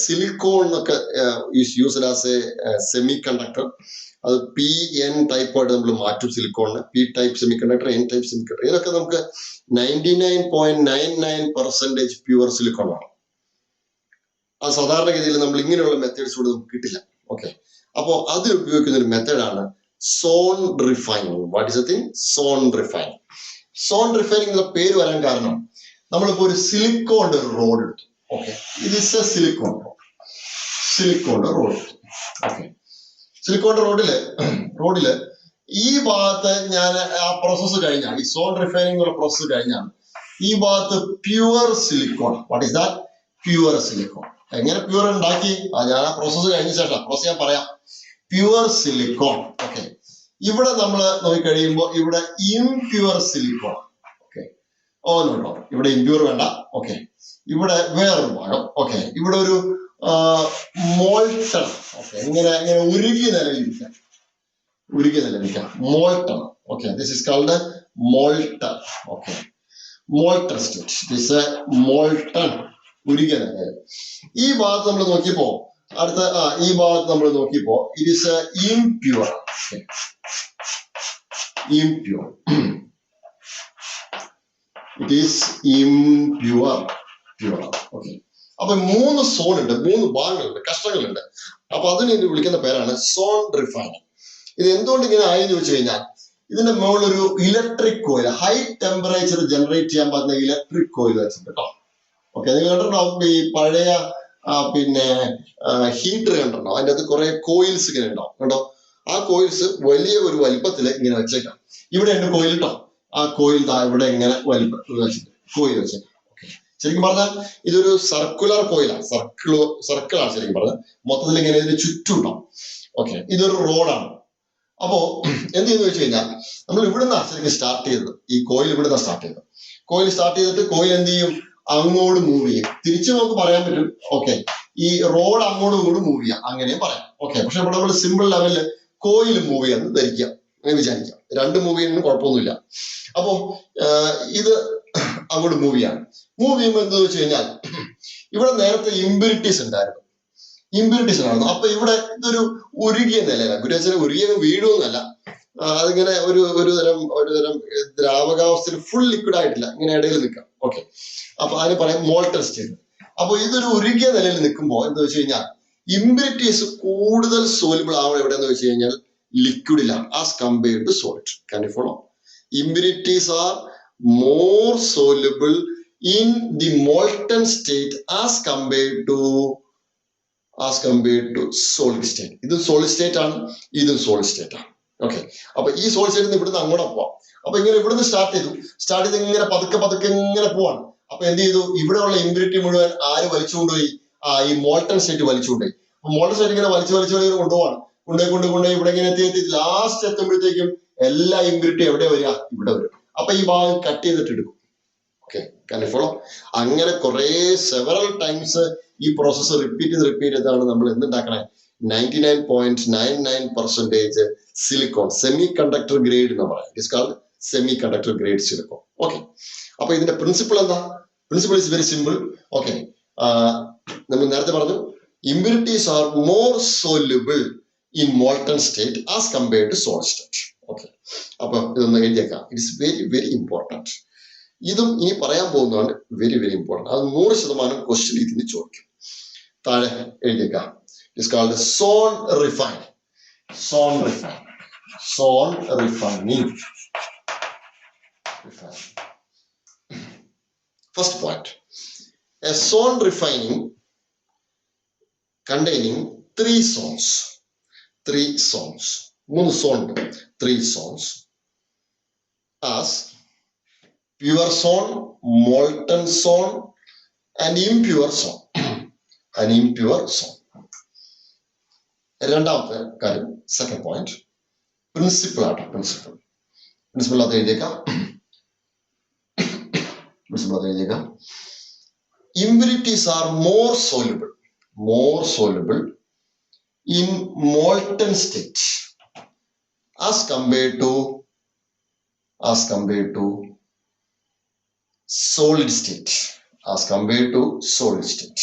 A: സിലിക്കോൺ എന്നൊക്കെ is used as A semi conductor. അത് PN ടൈപ്പായിട്ട് നമ്മൾ മാറ്റും സിലിക്കോണിന്. P type semi conductor, N type semi conductor. ഇതൊക്കെ നമുക്ക് 99.99% പ്യുവർ സിലിക്കോൺ ആണ്. അത് സാധാരണഗതിയിൽ നമ്മൾ ഇങ്ങനെയുള്ള മെത്തേഡ്സ് കൂടെ നമുക്ക് കിട്ടില്ല. ഓക്കെ, അപ്പോൾ അതിൽ ഉപയോഗിക്കുന്ന ഒരു മെത്തേഡാണ് zone refining. What is A thing? Zone refining. Zone refining എന്ന പേര് വരാൻ കാരണം, നമ്മളിപ്പോ ഒരു സിലിക്കോണിന്റെ ഒരു റോഡ് എടുത്തു. ഓക്കെ, ഇത് ഇസ് എ സിലിക്കോണിന്റെ റോഡ് എടുത്തു. ഓക്കെ, സിലിക്കോണിന്റെ റോഡില് ഈ ഭാഗത്ത് ഞാൻ ആ പ്രോസസ്സ് കഴിഞ്ഞാൽ, ഈ സോൺ റിഫൈനിങ് എന്നുള്ള പ്രോസസ്സ് കഴിഞ്ഞാൽ ഈ ഭാഗത്ത് pure silicon. What is that? Pure silicon. എങ്ങനെ പ്യുവർ ഉണ്ടാക്കി? ഞാൻ ആ പ്രോസസ്സ് കഴിഞ്ഞ ശേഷം പ്രോസസ് ഞാൻ പറയാം. Pure silicone. ഓക്കെ, ഇവിടെ നമ്മൾ നോക്കി കഴിയുമ്പോൾ ഇവിടെ ഇംപ്യുവർ സിലിക്കോൺ. ഓക്കെ, നോ, ഇവിടെ ഇംപ്യൂർ വേണ്ട. ഓക്കെ, ഇവിടെ വേറൊരു ഭാഗം. ഓക്കെ, ഇവിടെ ഒരു മോൾട്ടൺ. ഓക്കെ, ഇങ്ങനെ ഉരുകിയ നിലയിലിരിക്കാം, molten. Okay, this is called molten. Okay, molten state. This a molten, ഉരുകിയ നിലയിൽ. ഈ ഭാഗത്ത് നമ്മൾ നോക്കിയപ്പോ ഈ ഭാഗത്ത് നമ്മൾ നോക്കിയപ്പോ it is impure. It is impure. Okay, അപ്പൊ 3 സോൺ ഉണ്ട്, 3 ഭാഗങ്ങളുണ്ട്, കഷ്ണങ്ങളുണ്ട്. അപ്പൊ അതിനെ വിളിക്കുന്ന പേരാണ് സോൺ റിഫൈനിങ്. ഇത് എന്തുകൊണ്ട് ഇങ്ങനെ ആയെന്ന് ചോദിച്ചു കഴിഞ്ഞാൽ, ഇതിന്റെ മുകളിലൊരു electric coil, high temperature generate ചെയ്യാൻ പറ്റുന്ന ഇലക്ട്രിക് കോയിൽ വെച്ചിട്ടുണ്ട് കേട്ടോ. ഓക്കെ, നിങ്ങൾ കണ്ടിട്ടുണ്ടാവും ഈ പഴയ പിന്നെ ഹീറ്റർ കണ്ടിട്ടുണ്ടാവും, അതിൻ്റെ അകത്ത് കുറെ കോയിൽസ് ഇങ്ങനെ ഉണ്ടാവും കേട്ടോ. ആ കോയിൽസ് വലിയ ഒരു വലിപ്പത്തിൽ ഇങ്ങനെ വെച്ചേക്കാം. ഇവിടെ ഉണ്ട് കോയിൽ കേട്ടോ. ആ കോയിൽ ഇവിടെ ഇങ്ങനെ വലിപ്പത്തിൽ വെച്ചിട്ട് കോയിൽ വെച്ചേക്കാം. ശരിക്കും പറഞ്ഞാൽ ഇതൊരു സർക്കുലർ കോയിലാണ്, സർക്കിളാണ് ശരിക്കും പറഞ്ഞാൽ. മൊത്തത്തിൽ ഇങ്ങനെ ഇതിന് ചുറ്റും ഉണ്ടാവും. ഓക്കെ, ഇതൊരു റോഡാണ്. അപ്പോ എന്ത് ചെയ്യുന്നു വെച്ച് കഴിഞ്ഞാൽ, നമ്മൾ ഇവിടുന്നാണ് ശരിക്കും സ്റ്റാർട്ട് ചെയ്തത്. ഈ കോയിൽ ഇവിടുന്നാണ് സ്റ്റാർട്ട് ചെയ്തത്. കോയിൽ സ്റ്റാർട്ട് ചെയ്തിട്ട് കോയിൽ എന്ത് ചെയ്യും? അങ്ങോട്ട് മൂവ് ചെയ്യും. തിരിച്ചു നമുക്ക് പറയാൻ പറ്റും. ഓക്കെ, ഈ റോഡ് അങ്ങോട്ടും ഇങ്ങോട്ടും മൂവ് ചെയ്യാം, അങ്ങനെയും പറയാം. ഓക്കെ, പക്ഷെ ഇവിടെ നമ്മൾ സിമ്പിൾ ലെവലില് കോയിൽ മൂവ് ചെയ്യാന്ന് ധരിക്കാം, അങ്ങനെ വിചാരിക്കാം. 2 മൂവ് ചെയ്യുന്നതിന് കുഴപ്പമൊന്നുമില്ല. അപ്പോ ഇത് അങ്ങോട്ട് മൂവ് ചെയ്യുമ്പോൾ എന്താ വെച്ച് കഴിഞ്ഞാൽ, ഇവിടെ നേരത്തെ ഇമ്പ്യൂരിറ്റീസ് ഉണ്ടായിരുന്നു. അപ്പൊ ഇവിടെ ഇതൊരു ഉരുകിയ നിലയിലാണ്. ഗുരുവച്ചനെ ഉരുകിയ വീഴുമെന്നല്ല, അതിങ്ങനെ ഒരു തരം ദ്രാവകാവസ്ഥയിൽ ഫുൾ ലിക്വിഡ് ആയിട്ടില്ല, ഇങ്ങനെ ഇടയിൽ നിൽക്കാം. ഓക്കെ, അപ്പൊ അതിന് പറയാം മോൾട്ടൺ സ്റ്റേറ്റ്. അപ്പൊ ഇതൊരു ഉരുകിയ നിലയിൽ നിൽക്കുമ്പോൾ എന്താ വെച്ച് കഴിഞ്ഞാൽ, ഇമ്പ്യൂരിറ്റീസ് കൂടുതൽ സോലിബിൾ ആവണം എവിടെയെന്ന് വെച്ച് കഴിഞ്ഞാൽ ലിക്വിഡിലാണ്, as compared to solid. Can you follow? Impurities are more soluble in the molten state as compared to solid state. ഇത് സോളിഡ് സ്റ്റേറ്റ് ആണ്, ഇതും സോളിഡ് സ്റ്റേറ്റ് ആണ്. ഓക്കെ, അപ്പൊ ഈ സോളിഡ് സ്റ്റേറ്റിൽ നിന്ന് ഇവിടുന്ന് അങ്ങോട്ട് പോവാം. അപ്പൊ ഇങ്ങനെ ഇവിടുന്ന് സ്റ്റാർട്ട് ചെയ്ത് ഇങ്ങനെ പതുക്കെ ഇങ്ങനെ പോവാണ്. അപ്പൊ എന്ത് ചെയ്തു? ഇവിടെയുള്ള ഇമ്പ്യൂരിറ്റി മുഴുവൻ ആര് വലിച്ചുകൊണ്ടുപോയി? ഈ മോൾട്ടൺ സ്റ്റേറ്റ് വലിച്ചുകൊണ്ടുപോയി. അപ്പൊ മോൾട്ടൺ സ്റ്റേറ്റ് ഇങ്ങനെ വലിച്ചു കൊണ്ടുപോവാണ്. കൊണ്ടുപോയി ഇവിടെ ഇങ്ങനെ എത്തി ലാസ്റ്റ് എത്തുമ്പോഴത്തേക്കും എല്ലാ ഇമ്പ്യൂരിറ്റി എവിടെ വരിക? ഇവിടെ വരും. അപ്പൊ ഈ ഭാഗം കട്ട് ചെയ്തിട്ട് എടുക്കും. Okay, follow? അങ്ങനെ കുറെ സെവറൽ ടൈംസ് ഈ പ്രോസസ്സ് റിപ്പീറ്റ് ചെയ്താണ് നമ്മൾ എന്തുണ്ടാക്കണേ? 99.99% സിലിക്കോൺ, സെമി കണ്ടക്ടർ ഗ്രേഡ് എന്ന് പറയാം. It is called semiconductor grade silicon. Okay, അപ്പൊ ഇതിന്റെ പ്രിൻസിപ്പിൾ എന്താ? Principle is very simple. Okay, നമ്മൾ നേരത്തെ പറഞ്ഞു impurities are more soluble in molten state as compared to solid state. Okay. അപ്പൊ ഇതൊന്ന് എഴുതിയേക്കാം. It's very very important. ഇതും ഇനി പറയാൻ പോകുന്നതാണ് വെരി വെരി ഇമ്പോർട്ടൻറ്റ്. അത് 100% ക്വസ്റ്റ്യൻ ഇതിന് ചോദിക്കും. താഴെ എഴുതിയേക്കാം. It's called zone refining. Zone refining. Zone refining. First point. A zone refining containing 3 zones. 3 zones. 3 zones. 3 zones. As pure zone, molten zone, and impure zone. An impure zone. രണ്ടാമത്തെ കാര്യം, second point, principle ആണ്. Principle അത് എഴുതിയേക്കാം. Impurities are more soluble in molten state as compared to solid state.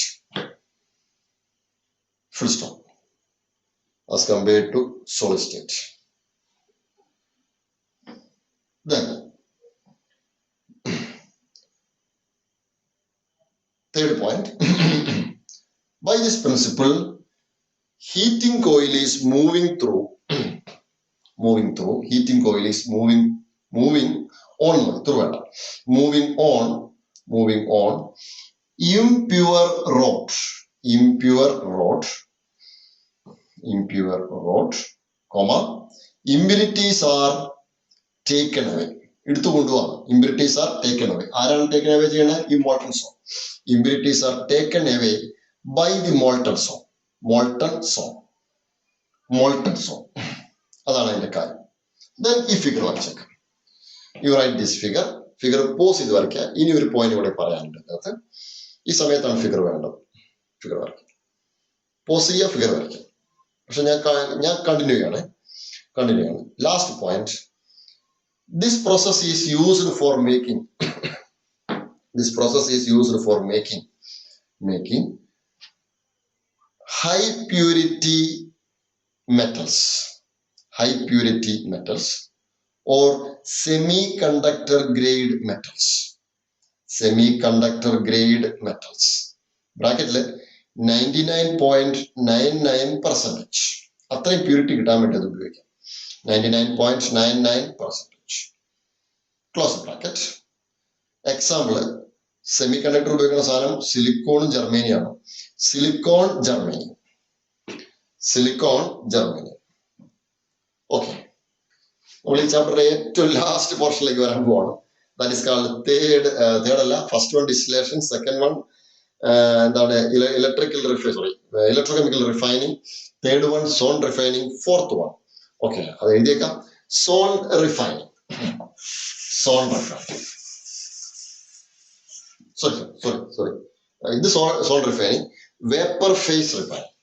A: Full stop. As compared to solid state. Then third point. By this principle, heating coil is moving through. Heating coil is moving on impure rod, comma, impurities are taken away. എടുത്തു കൊണ്ടുപോകാം. Impurities are taken away. ആരാണ് taken away ചെയ്യുന്നത്? ഈ molten zone. Impurities are taken away by the molten zone. അതാണ് അതിന്റെ കാര്യം. Then ഈ figure വരച്ചേക്കാം. You write this figure. Figure pause ചെയ്ത് വരയ്ക്കുക. ഇനി ഒരു പോയിന്റ് കൂടെ പറയാനുണ്ട് അതിനകത്ത്. ഈ സമയത്താണ് ഫിഗർ വേണ്ടത്. ഫിഗർ വരയ്ക്കുക. പോസ് ചെയ്യുക, ഫിഗർ വരയ്ക്കുക. പക്ഷെ ഞാൻ കണ്ടിന്യൂ ചെയ്യാണ്. Last point. This process is used for making high purity metals or semiconductor grade metals. Bracket 99.99%. അത്രയും പ്യൂരിറ്റി കിട്ടാൻ വേണ്ടി അത് ഉപയോഗിക്കാം. 99.99%. Close bracket. Example, semiconductor ഉപയോഗിക്കുന്ന സാധനം സിലിക്കോണും ജർമ്മേനിയാണ്. Silicon germanium. ഓക്കെ, നമ്മൾ ഈ ചാപ്റ്ററിന്റെ ഏറ്റവും ലാസ്റ്റ് പോർഷനിലേക്ക് വരാൻ പോവാണ്. ദാറ്റ് ഈസ് കാൾഡ് തേർഡ് അല്ല, first one distillation, second one എന്താണ് electrochemical refining, third one zone refining, fourth one. Okay, അത് എഴുതിയേക്കാം. Zone refining. Sorry. This salt refining, vapor phase refining.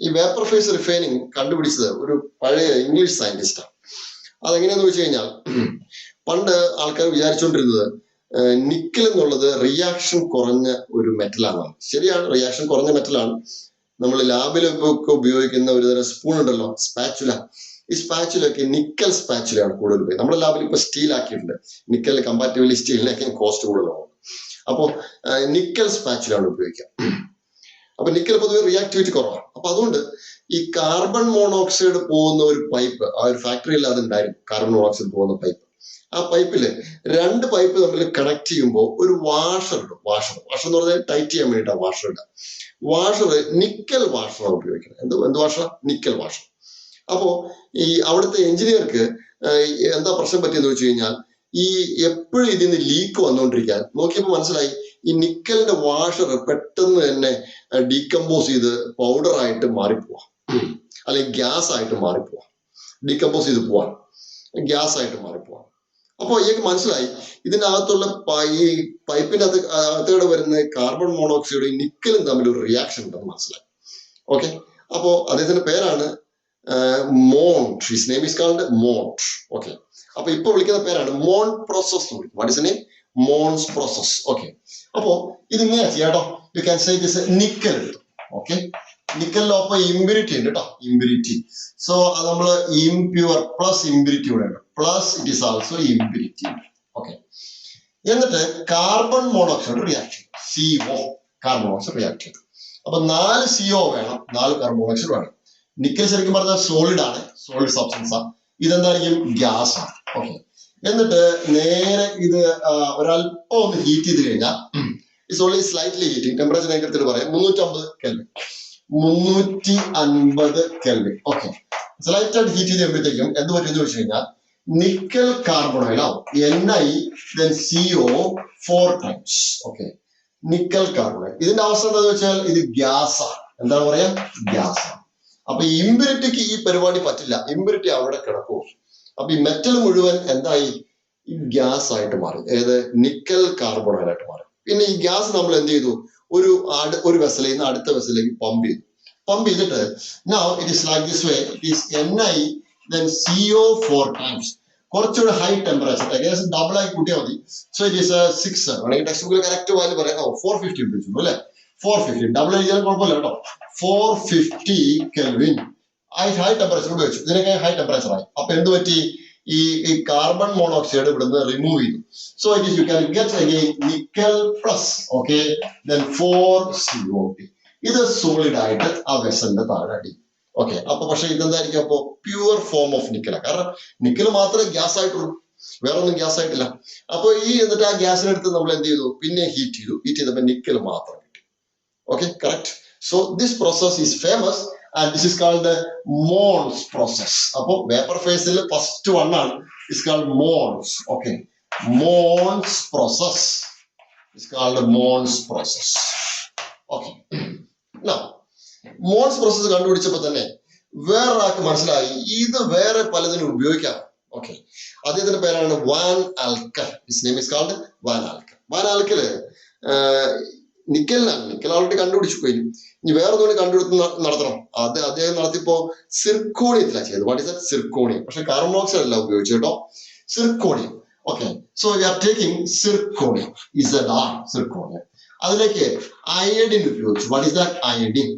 A: ഈ വേപ്പർ ഫേസ് റിഫൈനിങ് കണ്ടുപിടിച്ചത് ഒരു പഴയ ഇംഗ്ലീഷ് സയന്റിസ്റ്റാണ്. അതെങ്ങനെയാന്ന് വെച്ച് കഴിഞ്ഞാൽ, പണ്ട് ആൾക്കാർ വിചാരിച്ചുകൊണ്ടിരുന്നത് നിക്കൽ എന്നുള്ളത് റിയാക്ഷൻ കുറഞ്ഞ ഒരു മെറ്റലാണ്. ശരിയാണ്, റിയാക്ഷൻ കുറഞ്ഞ മെറ്റലാണ്. നമ്മൾ ലാബിലൊക്കെ ഉപയോഗിക്കുന്ന ഒരു തരം സ്പൂൺ ഉണ്ടല്ലോ, സ്പാച്ചുല. ഈ സ്പാച്ചുലൊക്കെ നിക്കൽ സ്പാച്ചുലയാണ് കൂടുതൽ ഉപയോഗിക്കുന്നത്. നമ്മുടെ ലാബിൽ ഇപ്പൊ സ്റ്റീൽ ആക്കിയിട്ടുണ്ട്. നിക്കലിന് കമ്പാരിറ്റീവ്ലി സ്റ്റീലിനൊക്കെ കോസ്റ്റ് കൂടുതലാണ്. അപ്പോൾ നിക്കൽ സ്പാച്ചുലാണ് ഉപയോഗിക്കുക. അപ്പൊ നിക്കൽ പൊതുവെ റിയാക്ടിവിറ്റി കുറവാണ്. അപ്പൊ അതുകൊണ്ട് ഈ കാർബൺ മോണോക്സൈഡ് പോകുന്ന ഒരു പൈപ്പ് ആ ഒരു ഫാക്ടറിയിൽ അതുണ്ടായിരുന്നു. കാർബൺ മോണോക്സൈഡ് പോകുന്ന പൈപ്പ്. ആ പൈപ്പില് 2 പൈപ്പ് തമ്മിൽ കണക്ട് ചെയ്യുമ്പോൾ ഒരു വാഷർ ഇടും. വാഷർ എന്ന് പറഞ്ഞാൽ ടൈറ്റ് ചെയ്യാൻ വേണ്ടിയിട്ടാണ് വാഷർ ഇടുക. വാഷർ നിക്കൽ വാഷറാണ് ഉപയോഗിക്കുന്നത്. എന്ത് വാഷർ? Nickel washer. അപ്പോ ഈ അവിടുത്തെ എഞ്ചിനീയർക്ക് എന്താ പ്രശ്നം പറ്റിയെന്ന് വെച്ച് കഴിഞ്ഞാൽ, ഈ എപ്പോഴും ഇതിന്ന് ലീക്ക് വന്നുകൊണ്ടിരിക്കാൻ നോക്കിയപ്പോൾ മനസ്സിലായി, ഈ നിക്കലിന്റെ വാഷർ പെട്ടെന്ന് തന്നെ ഡീകമ്പോസ് ചെയ്ത് പൗഡറായിട്ട് മാറിപ്പോവാം, അല്ലെങ്കിൽ ഗ്യാസ് ആയിട്ട് മാറിപ്പോവാം. ഡീകമ്പോസ് ചെയ്ത് പോവാൻ, ഗ്യാസ് ആയിട്ട് മാറിപ്പോവാം. അപ്പോൾ ഇയാൾക്ക് മനസ്സിലായി ഇതിനകത്തുള്ള ഈ പൈപ്പിന്റെ അകത്തോടെ വരുന്ന കാർബൺ മോണോക്സൈഡും നിക്കലും തമ്മിൽ ഒരു റിയാക്ഷൻ ഉണ്ടെന്ന് മനസ്സിലായി. ഓക്കെ, അപ്പോ അദ്ദേഹത്തിന്റെ പേരാണ് Mont. His name is called Mont. Okay. അപ്പോൾ ഇപ്പൊ വിളിക്കുന്ന പേരാണ് മോൺ പ്രോസസ് എന്ന് വിളിക്കും. What is name? Mond's process. Okay. അപ്പോ ഇതിങ്ങനെ ചെയ്യാട്ടോ. You can say this nickel എടുത്തു. ഓക്കെ. നിക്കലിനൊപ്പം ഇമ്പ്യൂരിറ്റി ഉണ്ട് കേട്ടോ. ഇമ്പ്യൂരിറ്റി. സോ അത് നമ്മൾ ഇംപ്യൂർ പ്ലസ് ഇമ്പ്യൂരിറ്റി കൂടെ ഉണ്ട്. Plus it is also impurity. Okay. എന്നിട്ട് കാർബൺ മോണോക്സൈഡ് റിയാക്ട് ചെയ്യും. CO കാർബൺ മോണോക്സൈഡ് റിയാക്ട് ചെയ്തു. അപ്പൊ 4 CO വേണം, 4 കാർബൺ മോണോക്സൈഡ് വേണം. നിക്കൽ ശരിക്കും പറഞ്ഞാൽ സോളിഡ് ആണ്, സോളിഡ് സബ്സ്റ്റൻസ് ആണ്. ഇതെന്തായിരിക്കും? ഗ്യാസ് ആണ്. ഓക്കെ. എന്നിട്ട് നേരെ ഇത് ഒരല്പം ഒന്ന് ഹീറ്റ് ചെയ്ത് കഴിഞ്ഞാൽ it's only slightly heating. Temperature ഞാൻ കൃത്യമായിട്ട് പറയാം. 350 കെൽവിൻ. 350 കെൽവിൻ. ഓക്കെ. സ്ലൈറ്റ് ആയിട്ട് ഹീറ്റ് ചെയ്ത് കഴിയുമ്പോഴത്തേക്കും എന്ത് പറ്റുമെന്ന് വെച്ച് കഴിഞ്ഞാൽ നിക്കൽ കാർബണൈഡ് ആവും. Ni then CO 4 times. Okay. Nickel carbonide. ഇതിന്റെ അവസ്ഥ എന്താണെന്ന് വെച്ചാൽ ഇത് ഗ്യാസ് ആണ്. എന്താണ് പറയാ? ഗ്യാസ് ആണ്. അപ്പൊ ഇമ്പ്യൂരിറ്റിക്ക് ഈ പരിപാടി പറ്റില്ല. ഇമ്പ്യൂരിറ്റി അവിടെ കിടക്കും. അപ്പൊ ഈ മെറ്റൽ മുഴുവൻ എന്തായി? ഈ ഗ്യാസ് ആയിട്ട് മാറി. ഏത്? നിക്കൽ കാർബണൈഡ് ആയിട്ട് മാറി. പിന്നെ ഈ ഗ്യാസ് നമ്മൾ എന്ത് ചെയ്തു? ഒരു വെസലിൽ നിന്ന് അടുത്ത വെസലിലേക്ക് പമ്പ് ചെയ്തു. പമ്പ് ചെയ്തിട്ട് now it is like this way. It is Ni then CO 4 times. കുറച്ചുകൂടെ ഹൈ ടെമ്പറേച്ചർ ഏകദേശം ഡബിൾ ആയി കൂട്ടിയാൽ മതി. സോ ഇറ്റ് ഈസ് 6 വേണമെങ്കിൽ ടെക്സ്റ്റ് ബുക്കിൽ കറക്റ്റ് വാല്യൂ പറയാം. 450 ഉപയോഗിച്ചു അല്ലെ? 450 ഡബിൾ എഴുതിയാൽ കുഴപ്പമില്ല കേട്ടോ. 450 കെൽവിൻ ഹൈ ടെമ്പറേച്ചർ ഉപയോഗിച്ചു. ഇതിനൊക്കെ ഹൈ ടെമ്പറേച്ചർ ആയി. അപ്പൊ എന്ത് പറ്റി? ഈ കാർബൺ മോണോക്സൈഡ് ഇവിടുന്ന് റിമൂവ് ചെയ്തു. So it is U can get again nickel plus okay then 4 COP. ഇത് സോളിഡ് ആയിട്ട് ആ വെസലിന്റെ താഴെ അടി. ഓക്കെ. അപ്പൊ പക്ഷെ ഇതെന്തായിരിക്കും? അപ്പോ പ്യുവർ ഫോം ഓഫ് നിക്കലാണ്. കാരണം നിക്കൽ മാത്രമേ ഗ്യാസ് ആയിട്ടുള്ളൂ, വേറെ ഒന്നും ഗ്യാസ് ആയിട്ടില്ല. അപ്പൊ എന്നിട്ട് ആ ഗ്യാസിനെടുത്ത് നമ്മൾ എന്ത് ചെയ്തു? പിന്നെ ഹീറ്റ് ചെയ്തു. ഹീറ്റ് ചെയ്തപ്പോ നിക്കൽ മാത്രം കിട്ടി. Okay. Correct. So this process is famous and this is called the Mons process. അപ്പോ വേപ്പർ ഫേസിൽ ഫസ്റ്റ് വൺ ആണ്. It's called Mons. Okay. Mons process. It's called Mons process. Okay. Now Mons process കണ്ടുപിടിച്ചപ്പോ തന്നെ വേറൊരാൾക്ക് മനസ്സിലായി ഇത് വേറെ പലതിനും ഉപയോഗിക്കാം. ഓക്കെ. അദ്ദേഹത്തിന്റെ പേരാണ് van Arkel. His name is called van Arkel. Van Arkel നിക്കലിനാണ്. നിക്കൽ ഓൾറെഡി കണ്ടുപിടിച്ചു കഴിഞ്ഞു. ഇനി വേറെ ഒന്നുകൂടി കണ്ടുപിടുത്ത് നടത്തണം. അദ്ദേഹം നടത്തിയപ്പോ സിർക്കോണിയത്തിലാണ് ചെയ്തത്. What is that? സിർക്കോണിയം. പക്ഷെ കാർബൺ മോണോക്സൈഡ് അല്ല ഉപയോഗിച്ചു കേട്ടോ. Zirconium. Okay. So we are taking zirconium. Zirconium. അതിലേക്ക് അയഡിൻ ഉപയോഗിച്ചു. What is that? Iodine.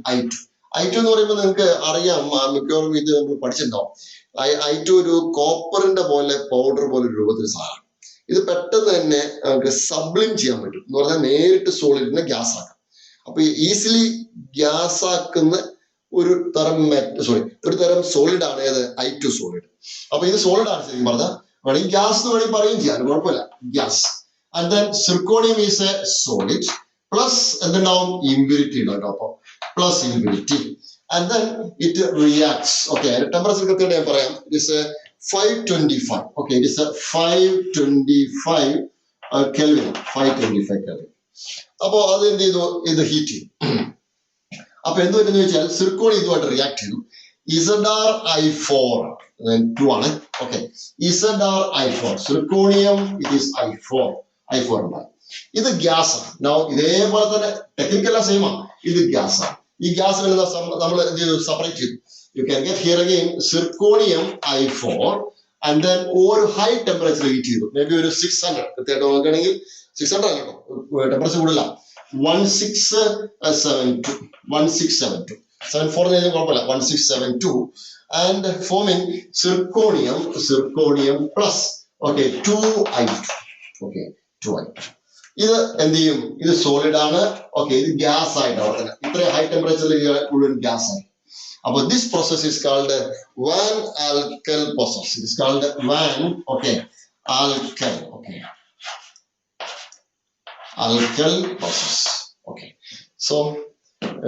A: I2 എന്ന് പറയുമ്പോൾ നിങ്ങൾക്ക് അറിയാം, മിക്കവാറും ഇത് നമ്മൾ പഠിച്ചിട്ടുണ്ടാവും. I2 ഒരു കോപ്പറിന്റെ പോലെ പൗഡർ പോലെ ഒരു രൂപത്തിൽ സാധനം. ഇത് പെട്ടെന്ന് തന്നെ നമുക്ക് സബ്ലിം ചെയ്യാൻ പറ്റും. എന്ന് പറഞ്ഞാൽ നേരിട്ട് സോളിഡിനെ ഗ്യാസ് ആക്കാം. അപ്പൊ ഈസിലി ഗ്യാസ് ആക്കുന്ന ഒരു തരം സോളിഡ് ആണ് ഏത്? I2 solid. അപ്പൊ ഇത് സോളിഡ് ആണ് ശരിക്കും പറഞ്ഞാൽ. വേണമെങ്കിൽ ഗ്യാസ് എന്ന് വേണമെങ്കിൽ പറയും ചെയ്യാൻ കുഴപ്പമില്ല. Gas. And then zirconium is A solid plus എന്തുണ്ടാവും? ഇമ്പ്യൂരിറ്റി ഉണ്ടാവും. അപ്പൊ plus impurity and then it reacts. Okay. Temperature കൃത്യമായിട്ട് ഞാൻ പറയാം. It is 525. Okay, it is a 525 Kelvin. 525 Kelvin. അപ്പോ അത് എന്ത് ചെയ്തു? ഇത് ഹീറ്റ് ചെയ്തു. അപ്പൊ എന്ത് പറ്റുന്ന വെച്ചാൽ സിർക്കോണിയം ഇതുമായിട്ട് റിയാക്ട് ചെയ്തു. ZrI4 2 ആണ്. Okay. ZrI4 zirconium it is I4 ഉണ്ടായി. ഇത് ഗ്യാസ് ആണ്. ഇതേപോലെ തന്നെ ടെക്നിക്കലാ സെയിം ആണ്. ഇത് ഗ്യാസ് ആണ്. ഈ ഗ്യാസ് നമ്മൾ എന്ത് ചെയ്തു? സെപ്പറേറ്റ് ചെയ്തു. You can get here again zirconium I4 and then over high temperature heat ചെയ്തു. Maybe ഒരു 600 കൃത്യമായിട്ട് നോക്കുകയാണെങ്കിൽ 600 ആണ് കേട്ടോ. ടെമ്പറേച്ചർ കൂടുതല. 1672 74 കുഴപ്പമില്ല. 1672 and forming zirconium plus okay 2I2. Okay 2I2. ഇത് എന്ത് ചെയ്യും? ഇത് സോളിഡ് ആണ്. ഓക്കെ. ഇത് ഗ്യാസ് ആയിട്ട് അവിടെ തന്നെ ഇത്രയും ഹൈ ടെമ്പറേച്ചറിൽ മുഴുവൻ ഗ്യാസ് ആയി. But this process is called Van Alkyl process. It is called Van Alkyl. Okay. Alkyl process. Okay. So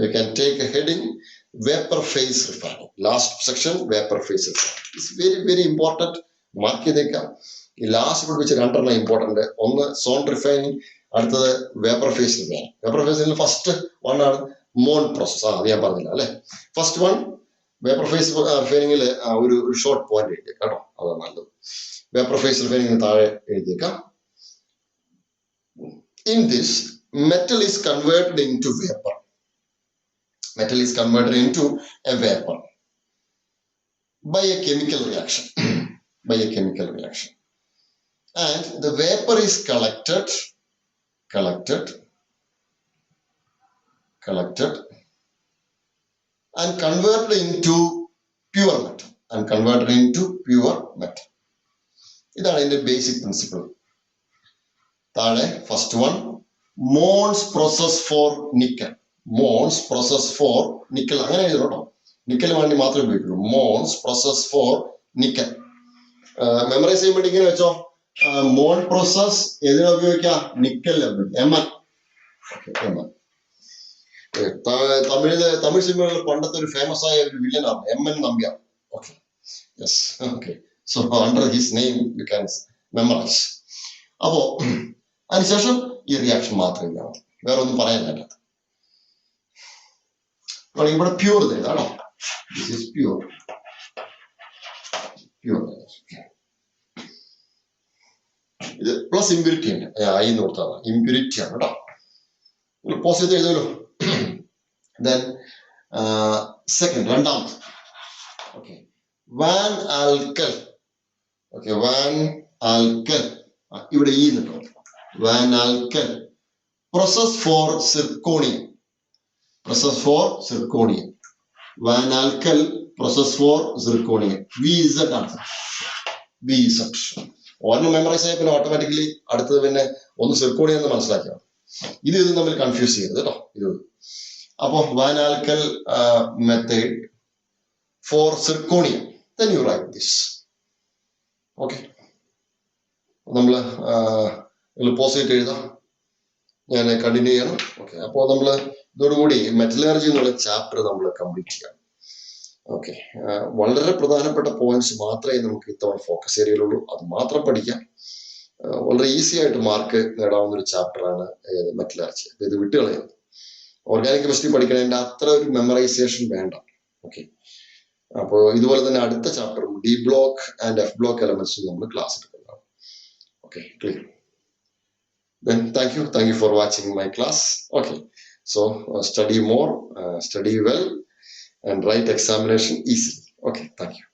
A: you can take a heading vapor phase refining. Last section vapor phase refining. It's very important. Mark ചെയ്തേക്കാം. ഈ last പഠിപ്പിച്ച രണ്ടെണ്ണം important. ഒന്ന് zone refining, അടുത്തത് vapour phase refining. Vapour ഫേസിൽ first one ആണ് മോൺ process. അത് ഞാൻ പറഞ്ഞില്ല അല്ലെ. ഫസ്റ്റ് വൺ വേപ്പർ ഫേസ് റിഫൈനിങ്ങിൽ ഒരു ഷോർട്ട് പോയിന്റ് എഴുതിയേക്കാം കേട്ടോ. അതാണ് നല്ലത്. വേപ്പർ ഫേസ് റിഫൈനിങ്ങിന് താഴെ എഴുതിയേക്കാം. In this, metal is converted into vapor. Metal is converted into a vapor. by a chemical reaction. By a chemical reaction. And the vapor is collected and converted into pure metal. ഇതാണ് ഇതിന്റെ basic principle. താഴെ first one, Mond's process for nickel. അങ്ങനെ എഴുതണം കേട്ടോ. Nickel വേണ്ടി മാത്രമേ ഉപയോഗിക്കുള്ളൂ. Mond's process for nickel. Memorise ചെയ്യാൻ വേണ്ടി ഇങ്ങനെ വെച്ചോ. മോൺ പ്രോസസ് ഏതിനാ ഉപയോഗിക്കാം? നിക്കലിനെ ഉപയോഗിക്കാം. MN. തമിഴ് സിനിമകളിൽ പണ്ടത്തെ ഒരു ഫേമസ് ആയ ഒരു വില്ലനാണ് MN Nambiar. Okay, yes, okay. So under his name you can memorise. അപ്പോ അതിനുശേഷം ഈ റിയാക്ഷൻ മാത്രം എഴുതാം, വേറെ ഒന്നും പറയാനില്ല. ഇവിടെ പ്യൂർ എഴുതാണോ? This is pure. ഇത് പ്ലസ് ഇമ്പ്യൂരിറ്റി ഉണ്ട്. ഐ എന്ന് കൊടുത്താൽ ഇമ്പ്യൂരിറ്റി ആണ് കേട്ടോ. പോസ് ചെയ്ത് എഴുതുമല്ലോ. Then second, രണ്ടാമത്, okay, van alkyl. Okay, van alkyl. ഇവിടെ ഈ നിട്ടോ. van alkyl process for zirconium. van alkyl process for zirconium. VZ ആണ്. VZ. ഒരെണ്ണം മെമ്മറൈസ് ആയ പിന്നെ ഓട്ടോമാറ്റിക്കലി അടുത്തത് പിന്നെ ഒന്ന് സിർക്കോണിയം എന്ന് മനസ്സിലാക്കിയാണ്. ഇത് തമ്മിൽ കൺഫ്യൂസ് ചെയ്യരുത് കേട്ടോ. അപ്പൊ van alkyl method for zirconium, then you write this. Okay, നമ്മള് പോസ് ചെയ്തിട്ട് എഴുതാം. ഞാൻ കണ്ടിന്യൂ ചെയ്യണം. ഓക്കെ, അപ്പോൾ നമ്മള് ഇതോടുകൂടി മെറ്റലർജി എന്നുള്ള ചാപ്റ്റർ നമ്മൾ കംപ്ലീറ്റ് ചെയ്യാം. ഓക്കെ, വളരെ പ്രധാനപ്പെട്ട പോയിന്റ്സ് മാത്രമേ നമുക്ക് ഇത്തവണ ഫോക്കസ് ഏരിയയിലുള്ളൂ. അത് മാത്രം പഠിക്കാം. വളരെ ഈസി ആയിട്ട് മാർക്ക് നേടാവുന്ന ഒരു ചാപ്റ്ററാണ് മെറ്റലർജി. അപ്പൊ ഇത് വിട്ടുകളയുന്നത്. ഓർഗാനിക് കെമിസ്ട്രി പഠിക്കണതിന്റെ അത്ര ഒരു മെമ്മറൈസേഷൻ വേണ്ട. ഓക്കെ, അപ്പോൾ ഇതുപോലെ തന്നെ അടുത്ത ചാപ്റ്ററും D block and F block എലമെന്റ്സും നമ്മൾ ക്ലാസ് എടുക്കുന്നതാണ്. Okay, clear? Then thank you for watching my class. Okay, so study more, study well, and write examination easily. Okay, thank you.